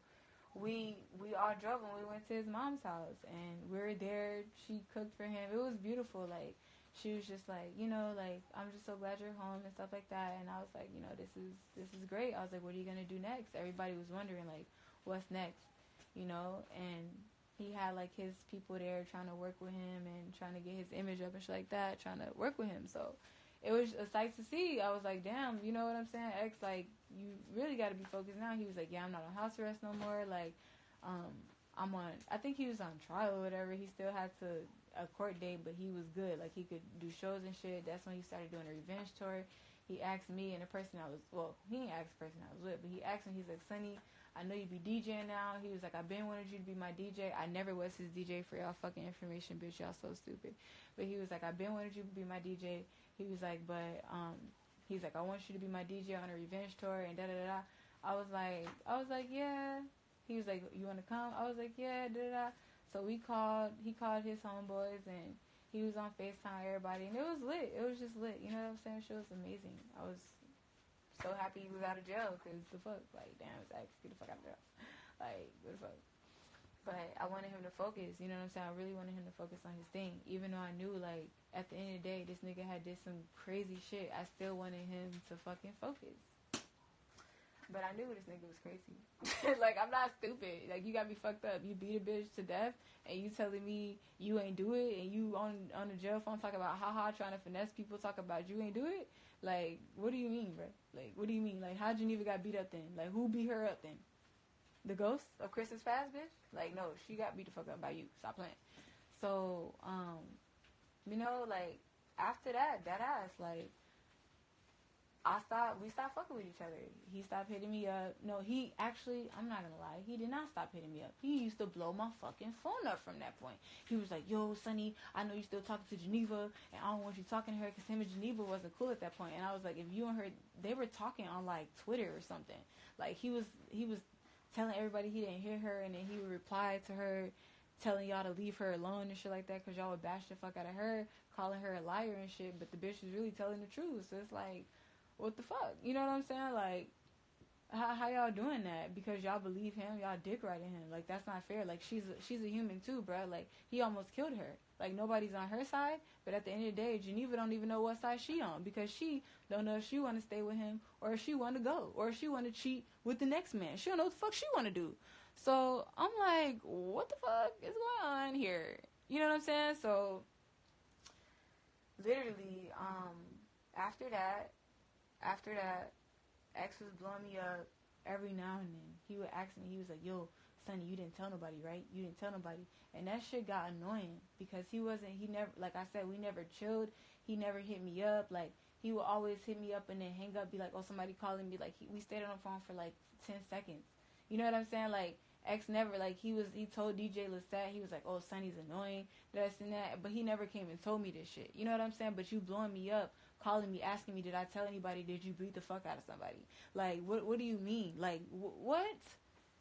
we all drove and we went to his mom's house, and we were there. She cooked for him. It was beautiful. Like, she was just like, like, I'm just so glad you're home and stuff like that. And I was like, this is great. I was like, what are you gonna do next? Everybody was wondering, like, what's next, and he had like his people there trying to work with him and trying to get his image up and shit like that, trying to work with him. So it was a sight to see. I was like, damn, you know what I'm saying? X, like, you really got to be focused now. He was like, yeah, I'm not on house arrest no more. Like, I'm on, I think he was on trial or whatever. He still had a court date, but he was good. Like, he could do shows and shit. That's when he started doing a revenge tour. He asked me and the person he didn't ask the person I was with, but he asked me, he's like, Sunny, I know you be DJing now. He was like, I've been wanting you to be my DJ. I never was his DJ, for y'all fucking information, bitch. Y'all so stupid. But he was like, I've been wanting you to be my DJ. He was like, but, he's like, I want you to be my DJ on a revenge tour and da-da-da-da. I was like, yeah. He was like, you want to come? I was like, yeah, da-da-da. So he called his homeboys, and he was on FaceTime, everybody, and it was lit. It was just lit. You know what I'm saying? Shit was amazing. I was so happy he was out of jail, because the fuck, like, damn, it's X, get the fuck out of jail. Like, what the fuck? But I wanted him to focus, you know what I'm saying? I really wanted him to focus on his thing, even though I knew, like, at the end of the day, this nigga had did some crazy shit. I still wanted him to fucking focus. But I knew this nigga was crazy. Like, I'm not stupid. Like, you got me fucked up. You beat a bitch to death, and you telling me you ain't do it, and you on the jail phone talking about haha, trying to finesse people, talk about you ain't do it? Like, what do you mean, bro? Like, what do you mean? Like, how Geneva got beat up then? Like, who beat her up then? The ghost of Christmas Past, bitch? Like, no, she got beat the fuck up by you. Stop playing. So, like, after that ass, like, we stopped fucking with each other. He stopped hitting me up. No, he actually, I'm not gonna lie, he did not stop hitting me up. He used to blow my fucking phone up from that point. He was like, yo, Sunny, I know you still talking to Geneva, and I don't want you talking to her, because him and Geneva wasn't cool at that point. And I was like, if you and her, they were talking on, like, Twitter or something. Like, he was telling everybody he didn't hear her, and then he would reply to her, telling y'all to leave her alone and shit like that, because y'all would bash the fuck out of her, calling her a liar and shit, but the bitch was really telling the truth. So it's like, what the fuck? You know what I'm saying? Like, how y'all doing that? Because y'all believe him, y'all dick riding him. Like, that's not fair. Like, she's a human too, bro. Like, he almost killed her. Like, nobody's on her side, but at the end of the day, Geneva don't even know what side she on, because she don't know if she want to stay with him, or if she want to go, or if she want to cheat with the next man. She don't know what the fuck she want to do. So I'm like, what the fuck is going on here? You know what I'm saying? So literally, after that, X was blowing me up every now and then. He would ask me, he was like, yo, Sonny, you didn't tell nobody, right? You didn't tell nobody. And that shit got annoying, because he never, like I said, we never chilled. He never hit me up. Like, he would always hit me up and then hang up, be like, oh, somebody calling me. Like, we stayed on the phone for like 10 seconds. You know what I'm saying? Like, X never, like, he told DJ Lisette, he was like, oh, Sonny's annoying, this and that, but he never came and told me this shit. You know what I'm saying? But you blowing me up, calling me, asking me, did I tell anybody, did you beat the fuck out of somebody? Like, what do you mean? Like, what?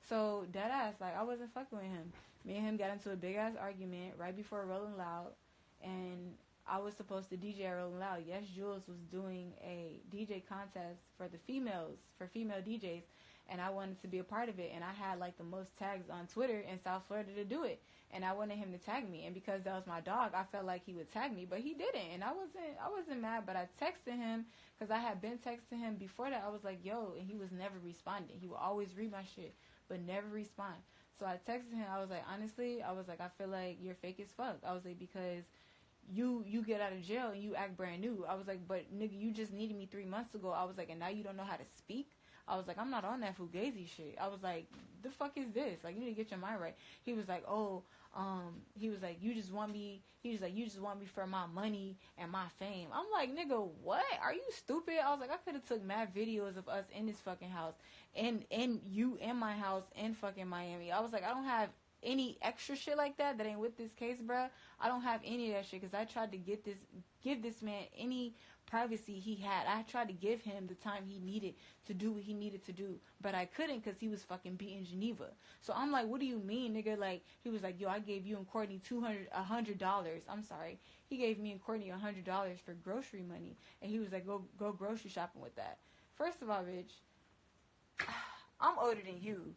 So, that ass, like, I wasn't fucking with him. Me and him got into a big-ass argument right before Rolling Loud, and I was supposed to DJ at Rolling Loud. Yes, Jules was doing a DJ contest for the females, for female DJs, and I wanted to be a part of it, and I had like the most tags on Twitter in South Florida to do it, and I wanted him to tag me, and because that was my dog, I felt like he would tag me, but he didn't, and I wasn't mad, but I texted him, because I had been texting him before that. I was like, yo, and he was never responding. He would always read my shit, but never respond. So I texted him. I was like, honestly, I was like, I feel like you're fake as fuck. I was like, because you get out of jail and you act brand new. I was like, but nigga, you just needed me 3 months ago. I was like, and now you don't know how to speak? I was like, I'm not on that fugazi shit. I was like, the fuck is this? Like, you need to get your mind right. He was like, oh, he was like, you just want me for my money and my fame. I'm like, nigga, what? Are you stupid? I was like, I could have took mad videos of us in this fucking house, and you in my house in fucking Miami. I was like, I don't have any extra shit like that ain't with this case, bruh. I don't have any of that shit, because I tried to give this man any privacy he had. I tried to give him the time he needed to do what he needed to do, but I couldn't, because he was fucking beating Geneva. So I'm like, what do you mean, nigga? Like, he was like, yo, I gave you and Courtney $100. I'm sorry, he gave me and Courtney $100 for grocery money, and he was like, go grocery shopping with that. First of all, bitch, I'm older than you,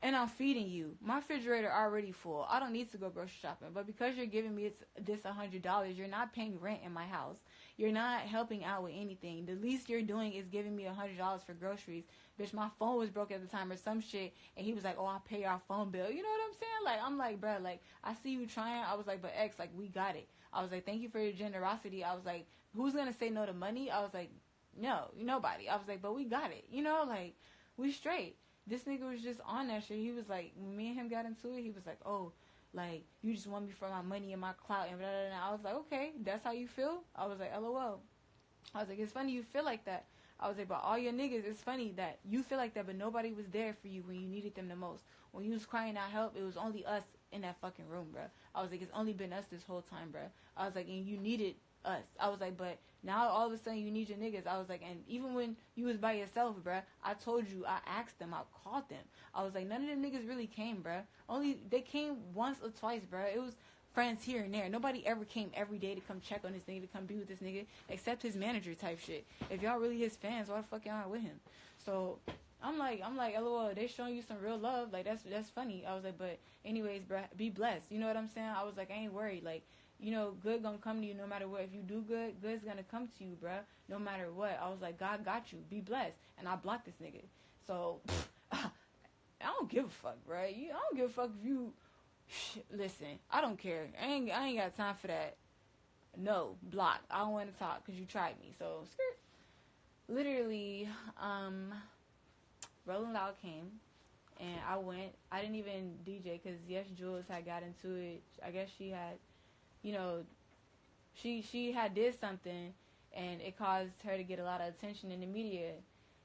and I'm feeding you. My refrigerator already full. I don't need to go grocery shopping. But because you're giving me this $100, you're not paying rent in my house. You're not helping out with anything. The least you're doing is giving me $100 for groceries. Bitch, my phone was broke at the time or some shit. And he was like, oh, I'll pay our phone bill. You know what I'm saying? Like, I'm like, bro, like, I see you trying. I was like, but X, like, we got it. I was like, thank you for your generosity. I was like, who's going to say no to money? I was like, no, nobody. I was like, but we got it. You know, like, we straight. This nigga was just on that shit. He was like, when me and him got into it, he was like, oh, like, you just want me for my money and my clout and blah, blah, blah. I was like, okay, that's how you feel? I was like, LOL. I was like, it's funny you feel like that. I was like, but all your niggas, it's funny that you feel like that, but nobody was there for you when you needed them the most. When you was crying out help, it was only us in that fucking room, bro. I was like, it's only been us this whole time, bro. I was like, and you needed us. I was like, but now all of a sudden you need your niggas. I was like, and even when you was by yourself, bruh, I told you, I asked them, I called them. I was like, none of them niggas really came, bruh. Only they came once or twice, bruh. It was friends here and there. Nobody ever came every day to come check on this nigga, to come be with this nigga, except his manager type shit. If y'all really his fans, why the fuck y'all aren't with him? So I'm like, LOL, they showing you some real love. Like, that's funny. I was like, but anyways, bruh, be blessed. You know what I'm saying? I was like, I ain't worried. Like, you know, good gonna come to you no matter what. If you do good, good's gonna come to you, bruh, no matter what. I was like, God got you. Be blessed. And I blocked this nigga. So, I don't give a fuck, bruh. I don't give a fuck if you... Listen, I don't care. I ain't got time for that. No, block. I don't want to talk because you tried me. So, skirt. Literally, Rolling Loud came. And I went. I didn't even DJ because, yes, Jules had got into it. I guess she had... You know, she had did something, and it caused her to get a lot of attention in the media,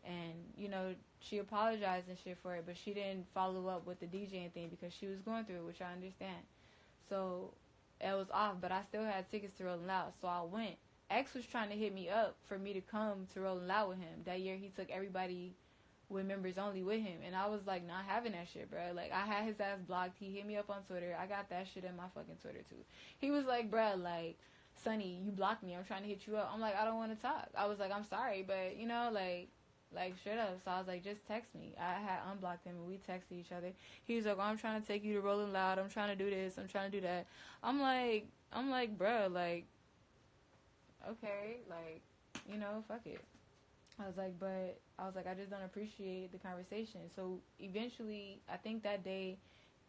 and, you know, she apologized and shit for it, but she didn't follow up with the DJing thing because she was going through it, which I understand. So, it was off, but I still had tickets to Rolling Loud, so I went. X was trying to hit me up for me to come to Rolling Loud with him. That year, he took everybody with members only with him, and I was like, not having that shit, bro. Like, I had his ass blocked. He hit me up on Twitter. I got that shit in my fucking Twitter too. He was like, bro, like, Sunny, you blocked me. I'm trying to hit you up. I'm like, I don't want to talk. I was like, I'm sorry, but, you know, like straight up. So I was like, just text me. I had unblocked him, and we texted each other. He was like, oh, I'm trying to take you to Rolling Loud. I'm trying to do this. I'm trying to do that. I'm like, bro, like, okay, like, you know, fuck it. I was like, I just don't appreciate the conversation. So eventually, I think that day,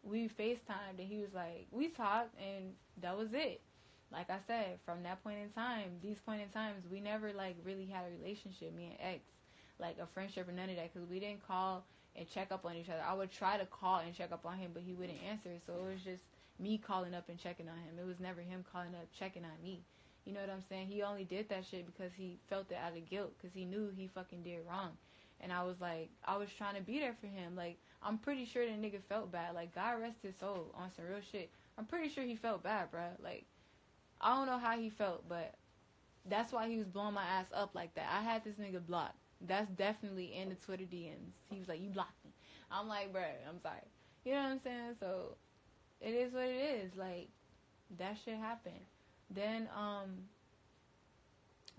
we FaceTimed, and he was like, we talked, and that was it. Like I said, from that point in time, these point in times, we never, like, really had a relationship, me and X, like a friendship or none of that, because we didn't call and check up on each other. I would try to call and check up on him, but he wouldn't answer, so it was just me calling up and checking on him. It was never him calling up, checking on me. You know what I'm saying? He only did that shit because he felt it out of guilt, because he knew he fucking did wrong. And I was like, I was trying to be there for him. Like, I'm pretty sure the nigga felt bad. Like, God rest his soul on some real shit. I'm pretty sure he felt bad, bruh. Like, I don't know how he felt, but that's why he was blowing my ass up like that. I had this nigga blocked. That's definitely in the Twitter DMs. He was like, you blocked me. I'm like, bruh, I'm sorry. You know what I'm saying? So, it is what it is. Like, that shit happened. Then,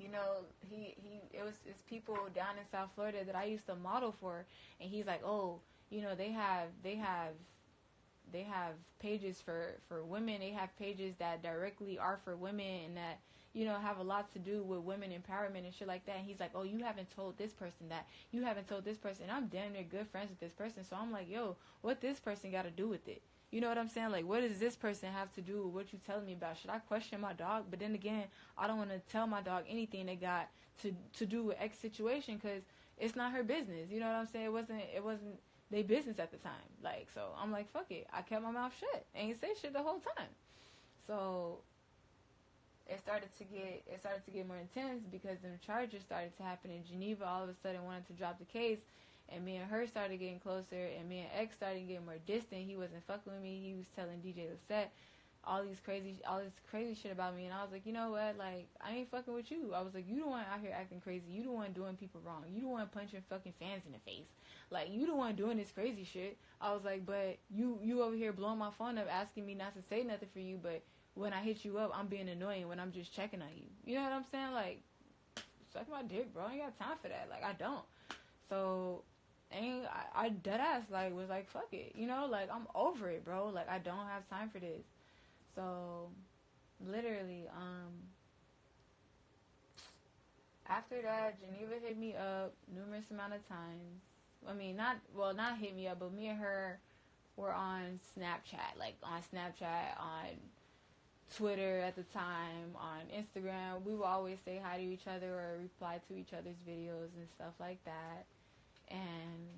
you know, it's people down in South Florida that I used to model for, and he's like, oh, you know, they have pages for women. They have pages that directly are for women and that, you know, have a lot to do with women empowerment and shit like that. And he's like, oh, you haven't told this person that. You haven't told this person. And I'm damn near good friends with this person. So I'm like, yo, what this person got to do with it? You know what I'm saying? Like, what does this person have to do with what you telling me about? Should I question my dog? But then again, I don't want to tell my dog anything that got to do with X situation because it's not her business. You know what I'm saying? It wasn't their business at the time. Like, so I'm like, fuck it. I kept my mouth shut. Ain't say shit the whole time. So it started to get more intense because them charges started to happen in Geneva. All of a sudden wanted to drop the case, and me and her started getting closer, and me and X started getting more distant. He wasn't fucking with me. He was telling DJ Lisette all this crazy shit about me, and I was like, you know what, like, I ain't fucking with you. I was like, you the one out here acting crazy. You the one doing people wrong. You the one punching fucking fans in the face. Like, you the one doing this crazy shit. I was like, but you over here blowing my phone up asking me not to say nothing for you, but when I hit you up, I'm being annoying when I'm just checking on you. You know what I'm saying? Like, suck my dick, bro. I ain't got time for that. Like, I don't. So, I deadass, like, was like, fuck it. You know, like, I'm over it, bro. Like, I don't have time for this. So, literally, after that, Geneva hit me up numerous amount of times. I mean, not hit me up, but me and her were on Snapchat, on Twitter at the time, on Instagram. We would always say hi to each other or reply to each other's videos and stuff like that. And,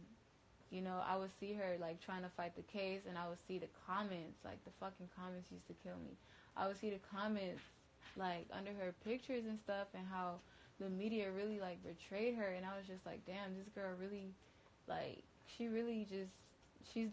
you know, I would see her, like, trying to fight the case, and I would see the comments, like, the fucking comments used to kill me. I would see the comments, like, under her pictures and stuff, and how the media really, like, betrayed her, and I was just like, damn, this girl really, like, she's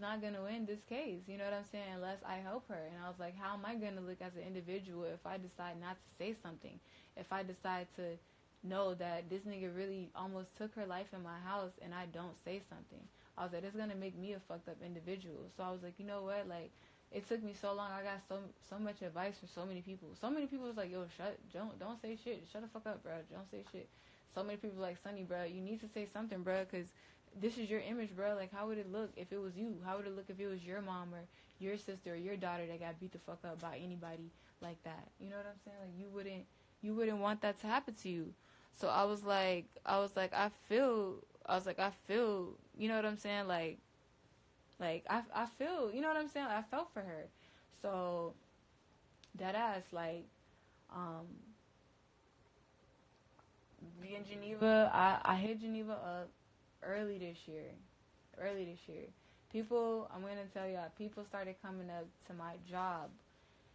not gonna win this case, you know what I'm saying, unless I help her. And I was like, how am I gonna look as an individual if I decide not to say something? If I decide to know that this nigga really almost took her life in my house and I don't say something? I was like, it's gonna make me a fucked up individual. So I was like, you know what, like, it took me so long. I got so much advice from so many people. So many people was like, yo, don't say shit. Shut the fuck up, bro. Don't say shit. So many people like, Sunny, bro, you need to say something, bro, because this is your image, bro. Like, how would it look if it was you? How would it look if it was your mom or your sister or your daughter that got beat the fuck up by anybody like that? You know what I'm saying? Like, you wouldn't want that to happen to you. So I was like, I feel, you know what I'm saying? Like I feel, you know what I'm saying? I felt for her. So that ass, like, me in Geneva, I hit Geneva up early this year. People, I'm going to tell y'all, people started coming up to my job.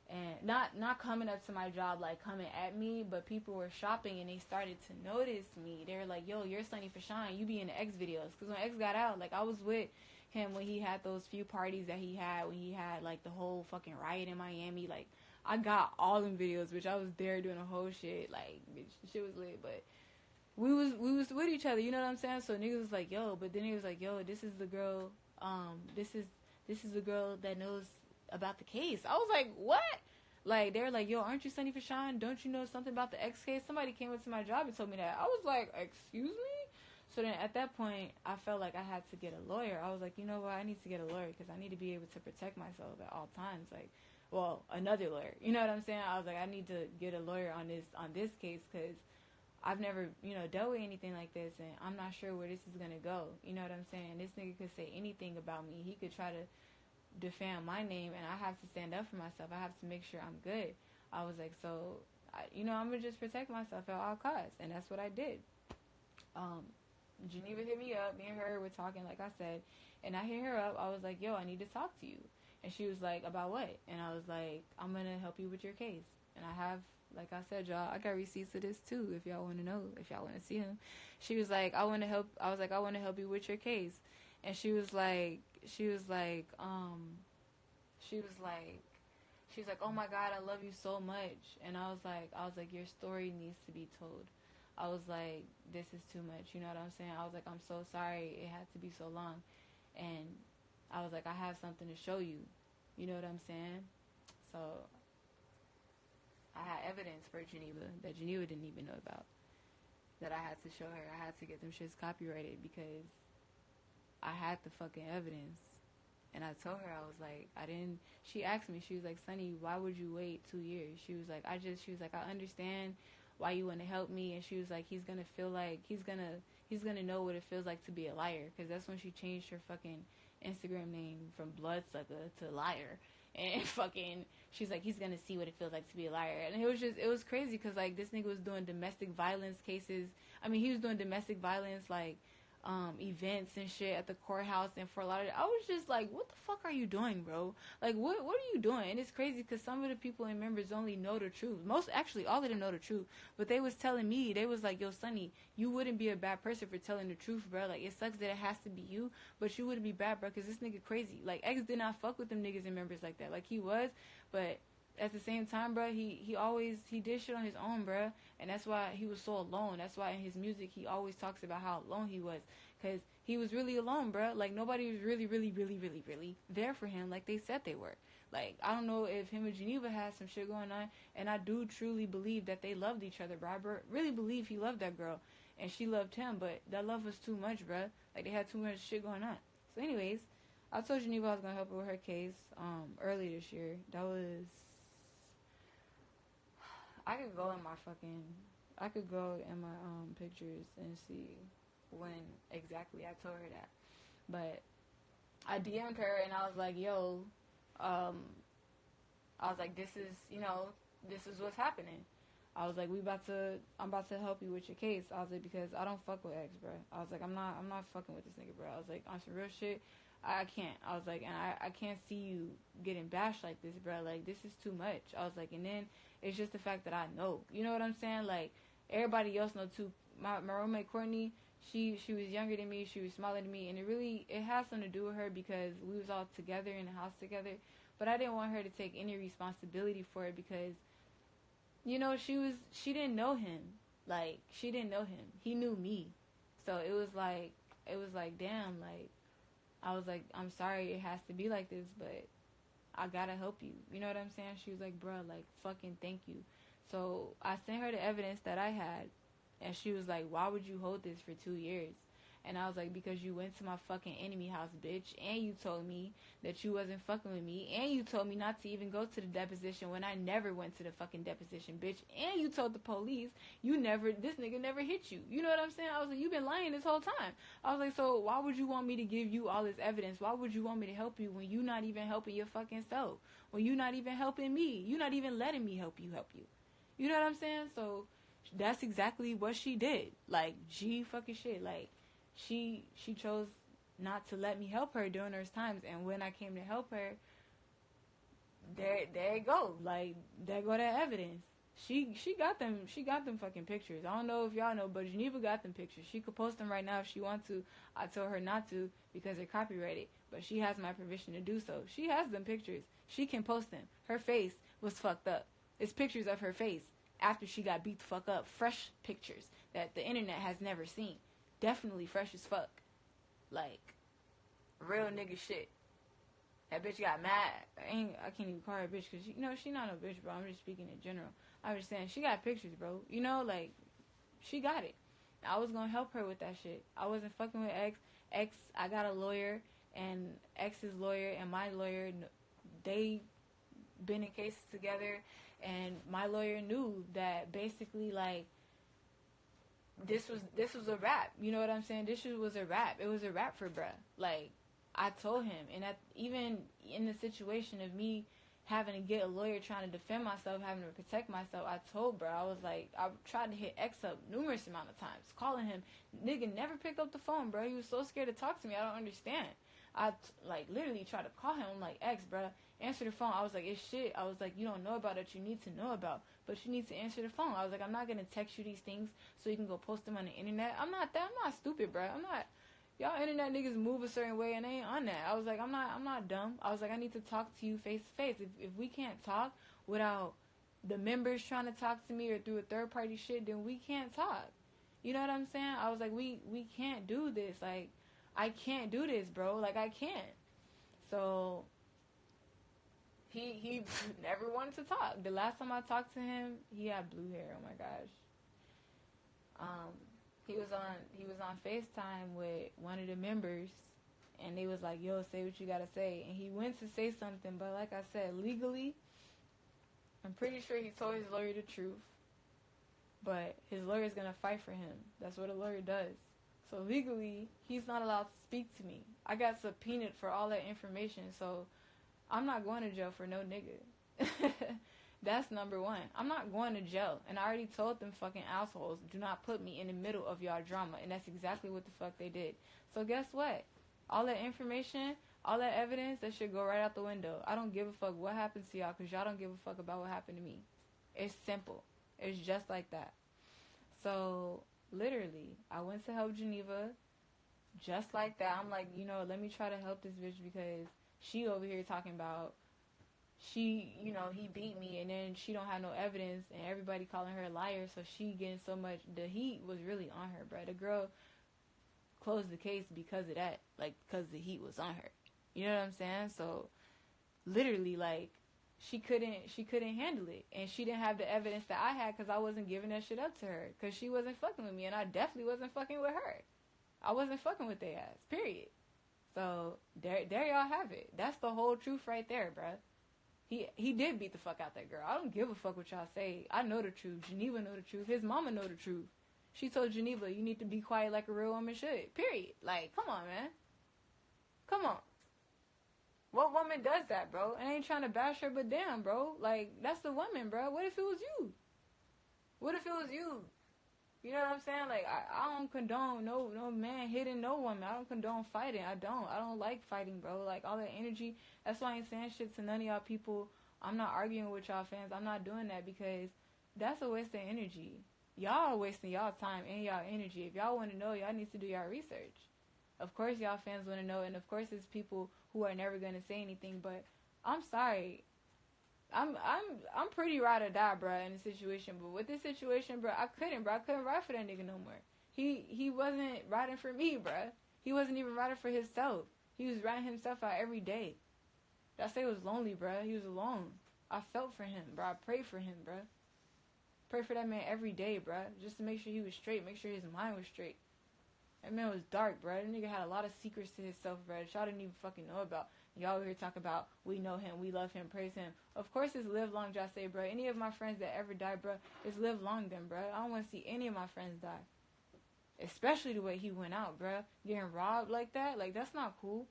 And not coming up to my job, like, coming at me, but people were shopping and they started to notice me. They were like, yo, you're Sunny FASHAWN. You be in the X videos. Because when X got out, like, I was with him when he had those few parties that he had, when he had, like, the whole fucking riot in Miami. Like, I got all them videos, bitch. I was there doing the whole shit. Like, bitch, the shit was lit. But we was with each other, you know what I'm saying? So niggas was like, yo, but then he was like, yo, this is the girl, this is the girl that knows about the case. I was like, what? Like, they were like, yo, aren't you Sunny FASHAWN? Don't you know something about the X case? Somebody came up to my job and told me that. I was like, excuse me? So then at that point, I felt like I had to get a lawyer. I was like, you know what? I need to get a lawyer because I need to be able to protect myself at all times. Like, well, another lawyer. You know what I'm saying? I was like, I need to get a lawyer on this case because I've never, you know, dealt with anything like this, and I'm not sure where this is going to go. You know what I'm saying? This nigga could say anything about me. He could try to defame my name, and I have to stand up for myself. I have to make sure I'm good. I was like, so, I'm going to just protect myself at all costs, and that's what I did. Geneva hit me up. Me and her were talking, like I said, and I hit her up. I was like, yo, I need to talk to you. And she was like, about what? And I was like, I'm going to help you with your case. And I have, like I said, y'all, I got receipts of this too, if y'all want to know, if y'all want to see them. She was like, I want to help. I was like, I want to help you with your case. And she was like, oh my God, I love you so much. And I was like, your story needs to be told. I was like, this is too much. You know what I'm saying? I was like, I'm so sorry it had to be so long. And I was like, I have something to show you. You know what I'm saying? So I had evidence for Geneva that Geneva didn't even know about. that I had to show her. I had to get them shits copyrighted because I had the fucking evidence. And I told her, I was like, she asked me, she was like, Sunny, why would you wait 2 years? She was like, I understand why you want to help me. And she was like, he's going to feel like, he's going to know what it feels like to be a liar. Because that's when she changed her fucking Instagram name from bloodsucker to liar. And fucking, she's like, he's going to see what it feels like to be a liar. And it was crazy because, like, this nigga was doing domestic violence cases. I mean, he was doing domestic violence, like, events and shit at the courthouse and for a lot of I was just like, what the fuck are you doing, bro? Like, what are you doing? And it's crazy because some of the people and members only know the truth. Actually, all of them know the truth. But they was telling me, they was like, yo, Sunny, you wouldn't be a bad person for telling the truth, bro. Like, it sucks that it has to be you, but you wouldn't be bad, bro, because this nigga crazy. Like, X did not fuck with them niggas and members like that. Like, he was, but at the same time, bro, he did shit on his own, bro, and that's why he was so alone. That's why in his music he always talks about how alone he was, because he was really alone, bro. Like, nobody was really, really, really, really, really there for him like they said they were. Like, I don't know if him and Geneva had some shit going on, and I do truly believe that they loved each other, bro. I really believe he loved that girl, and she loved him, but that love was too much, bro. Like, they had too much shit going on. So anyways, I told Geneva I was gonna help her with her case early this year. That was... I could go in my pictures and see when exactly I told her that. But I DM'd her and I was like, yo, I was like, this is what's happening. I was like, I'm about to help you with your case. I was like, because I don't fuck with X, bro. I was like, I'm not fucking with this nigga, bro. I was like, on some real shit, I can't. I was like, and I can't see you getting bashed like this, bro. Like, this is too much. I was like, and then it's just the fact that I know. You know what I'm saying? Like, everybody else know too. My roommate Courtney, she was younger than me. She was smaller than me, and it has something to do with her because we was all together in the house together. But I didn't want her to take any responsibility for it because, you know, she didn't know him. Like, she didn't know him. He knew me. So it was like, damn, like, I was like, I'm sorry it has to be like this, but I gotta help you. You know what I'm saying? She was like, bruh, like, fucking thank you. So I sent her the evidence that I had, and she was like, why would you hold this for 2 years? And I was like, because you went to my fucking enemy house, bitch, and you told me that you wasn't fucking with me, and you told me not to even go to the deposition when I never went to the fucking deposition, bitch, and you told the police this nigga never hit you. You know what I'm saying? I was like, you've been lying this whole time. I was like, so why would you want me to give you all this evidence? Why would you want me to help you when you not even helping your fucking self? When you not even helping me? You not even letting me help you. You know what I'm saying? So that's exactly what she did. Like, G fucking shit. Like, she chose not to let me help her during those times, and when I came to help her, there it go. Like, there go that evidence. She got them fucking pictures. I don't know if y'all know, but Geneva got them pictures. She could post them right now if she wants to. I told her not to because they're copyrighted, but she has my permission to do so. She has them pictures. She can post them. Her face was fucked up. It's pictures of her face after she got beat the fuck up. Fresh pictures that the internet has never seen. Definitely fresh as fuck. Like, real nigga shit. That bitch got mad. I can't even call her a bitch because, you know, she not no bitch, bro. I'm just speaking in general. I'm just saying, she got pictures, bro. You know, like, she got it. I was going to help her with that shit. I wasn't fucking with X. I got a lawyer, and X's lawyer and my lawyer, they been in cases together, and my lawyer knew that basically, like, this was a rap. You know what I'm saying? This shit was a rap. It was a rap for bruh. Like, I told him, and even in the situation of me having to get a lawyer trying to defend myself, having to protect myself, I told bruh, I was like, I tried to hit X up numerous amount of times, calling him. Nigga never picked up the phone, bruh. He was so scared to talk to me. I don't understand. I literally tried to call him. I'm like, X, bruh, answer the phone. I was like, it's shit. I was like, you don't know about it. You need to know about, but you need to answer the phone. I was like, I'm not gonna text you these things so you can go post them on the internet. I'm not stupid, bruh. I'm not. Y'all internet niggas move a certain way and they ain't on that. I was like, I'm not dumb. I was like, I need to talk to you face to face. If we can't talk without the members trying to talk to me or through a third party shit, then we can't talk. You know what I'm saying? I was like, we can't do this. Like, I can't do this, bro. Like, I can't. So he never wanted to talk. The last time I talked to him, he had blue hair. Oh my gosh. Um, he was on FaceTime with one of the members, and they was like, "Yo, say what you gotta say." And he went to say something, but like I said, legally, I'm pretty sure he told his lawyer the truth. But his lawyer's gonna fight for him. That's what a lawyer does. So legally, he's not allowed to speak to me. I got subpoenaed for all that information, so I'm not going to jail for no nigga. That's number one. I'm not going to jail. And I already told them fucking assholes, do not put me in the middle of y'all drama. And that's exactly what the fuck they did. So guess what? All that information, all that evidence, that should go right out the window. I don't give a fuck what happens to y'all, because y'all don't give a fuck about what happened to me. It's simple. It's just like that. So literally, I went to help Geneva just like that. I'm like, let me try to help this bitch, because she over here talking about he beat me, and then she don't have no evidence, and everybody calling her a liar, so she getting so much. The heat was really on her, bro. The girl closed the case because of that, like, because the heat was on her. You know what I'm saying? So literally, like, she couldn't handle it, and she didn't have the evidence that I had, because I wasn't giving that shit up to her, because she wasn't fucking with me, and I definitely wasn't fucking with her. I wasn't fucking with their ass, period. So there y'all have it. That's the whole truth right there, bruh. He did beat the fuck out that girl. I don't give a fuck what y'all say. I know the truth. Geneva know the truth. His mama know the truth. She told Geneva, you need to be quiet like a real woman should, period. Like, come on, man. Come on. What woman does that, bro? I ain't trying to bash her, but damn, bro. Like, that's the woman, bro. What if it was you? What if it was you? You know what I'm saying? Like, I don't condone no man hitting no woman. I don't condone fighting. I don't like fighting, bro. Like, all that energy. That's why I ain't saying shit to none of y'all people. I'm not arguing with y'all fans. I'm not doing that, because that's a waste of energy. Y'all are wasting y'all time and y'all energy. If y'all want to know, y'all need to do y'all research. Of course y'all fans want to know, and of course it's people who are never going to say anything, but I'm sorry. I'm pretty ride or die, bro, in the situation. But with this situation, bro, I couldn't ride for that nigga no more. He wasn't riding for me, bro. He wasn't even riding for himself. He was riding himself out every day. That day was lonely, bro. He was alone. I felt for him, bro. I prayed for him, bro. Pray for that man every day, bro. Just to make sure he was straight. Make sure his mind was straight. That man was dark, bro. That nigga had a lot of secrets to himself, bro, that y'all didn't even fucking know about. Y'all over here talk about, we know him, we love him, praise him. Of course it's live long, y'all say, bro. Any of my friends that ever died, bro, it's live long them, bro. I don't want to see any of my friends die. Especially the way he went out, bro. Getting robbed like that. Like, that's not cool.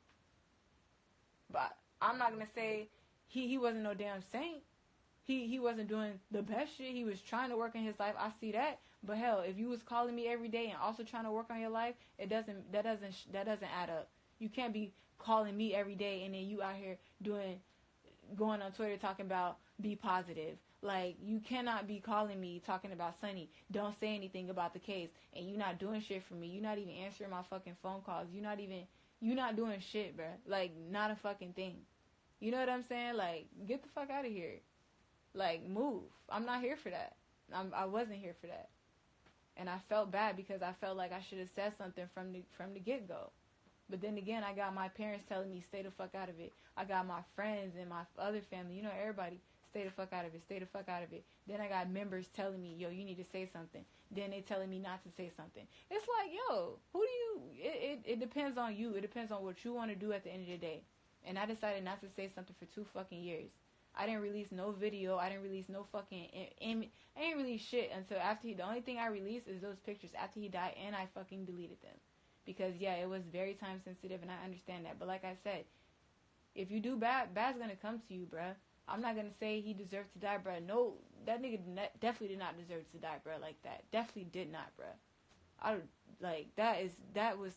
But I'm not going to say he wasn't no damn saint. He wasn't doing the best shit. He was trying to work on his life. I see that. But hell, if you was calling me every day and also trying to work on your life, that doesn't add up. You can't be calling me every day and then you out here going on Twitter talking about be positive. Like, you cannot be calling me talking about Sunny, don't say anything about the case, and you not doing shit for me. You not even answering my fucking phone calls. You not doing shit, bruh. Like, not a fucking thing. You know what I'm saying? Like, get the fuck out of here. Like, move. I'm not here for that. I wasn't here for that. And I felt bad because I felt like I should have said something from the get-go. But then again, I got my parents telling me, stay the fuck out of it. I got my friends and my other family, everybody, stay the fuck out of it, stay the fuck out of it. Then I got members telling me, yo, you need to say something. Then they telling me not to say something. It's like, yo, it depends on you. It depends on what you want to do at the end of the day. And I decided not to say something for 2 fucking years. I didn't release no video. I didn't release no fucking image. I didn't release shit until after the only thing I released is those pictures after he died, and I fucking deleted them. Because, yeah, it was very time sensitive, and I understand that. But like I said, if you do bad's gonna come to you, bruh. I'm not gonna say he deserved to die, bruh. No, that nigga definitely did not deserve to die, bruh, like that. Definitely did not, bruh. That was,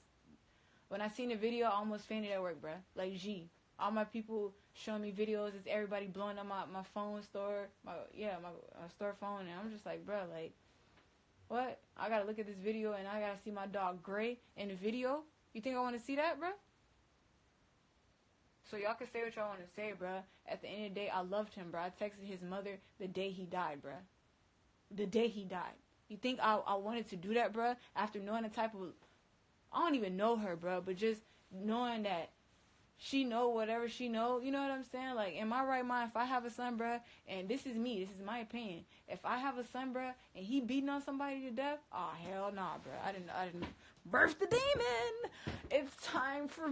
when I seen the video, I almost fainted at work, bruh. Like, all my people showing me videos, it's everybody blowing up my phone store, my store phone, and I'm just like, bruh, like, what? I gotta look at this video and I gotta see my dog Gray in the video? You think I wanna see that, bruh? So y'all can say what y'all wanna say, bruh. At the end of the day, I loved him, bruh. I texted his mother the day he died, bruh. The day he died. You think I wanted to do that, bruh? After knowing the type of, I don't even know her, bruh, but just knowing that she know whatever she know. You know what I'm saying? Like, in my right mind, if I have a son, bruh, and this is me, this is my opinion. If I have a son, bruh, and he beating on somebody to death, oh, hell nah, bruh. I didn't birth the demon. It's time for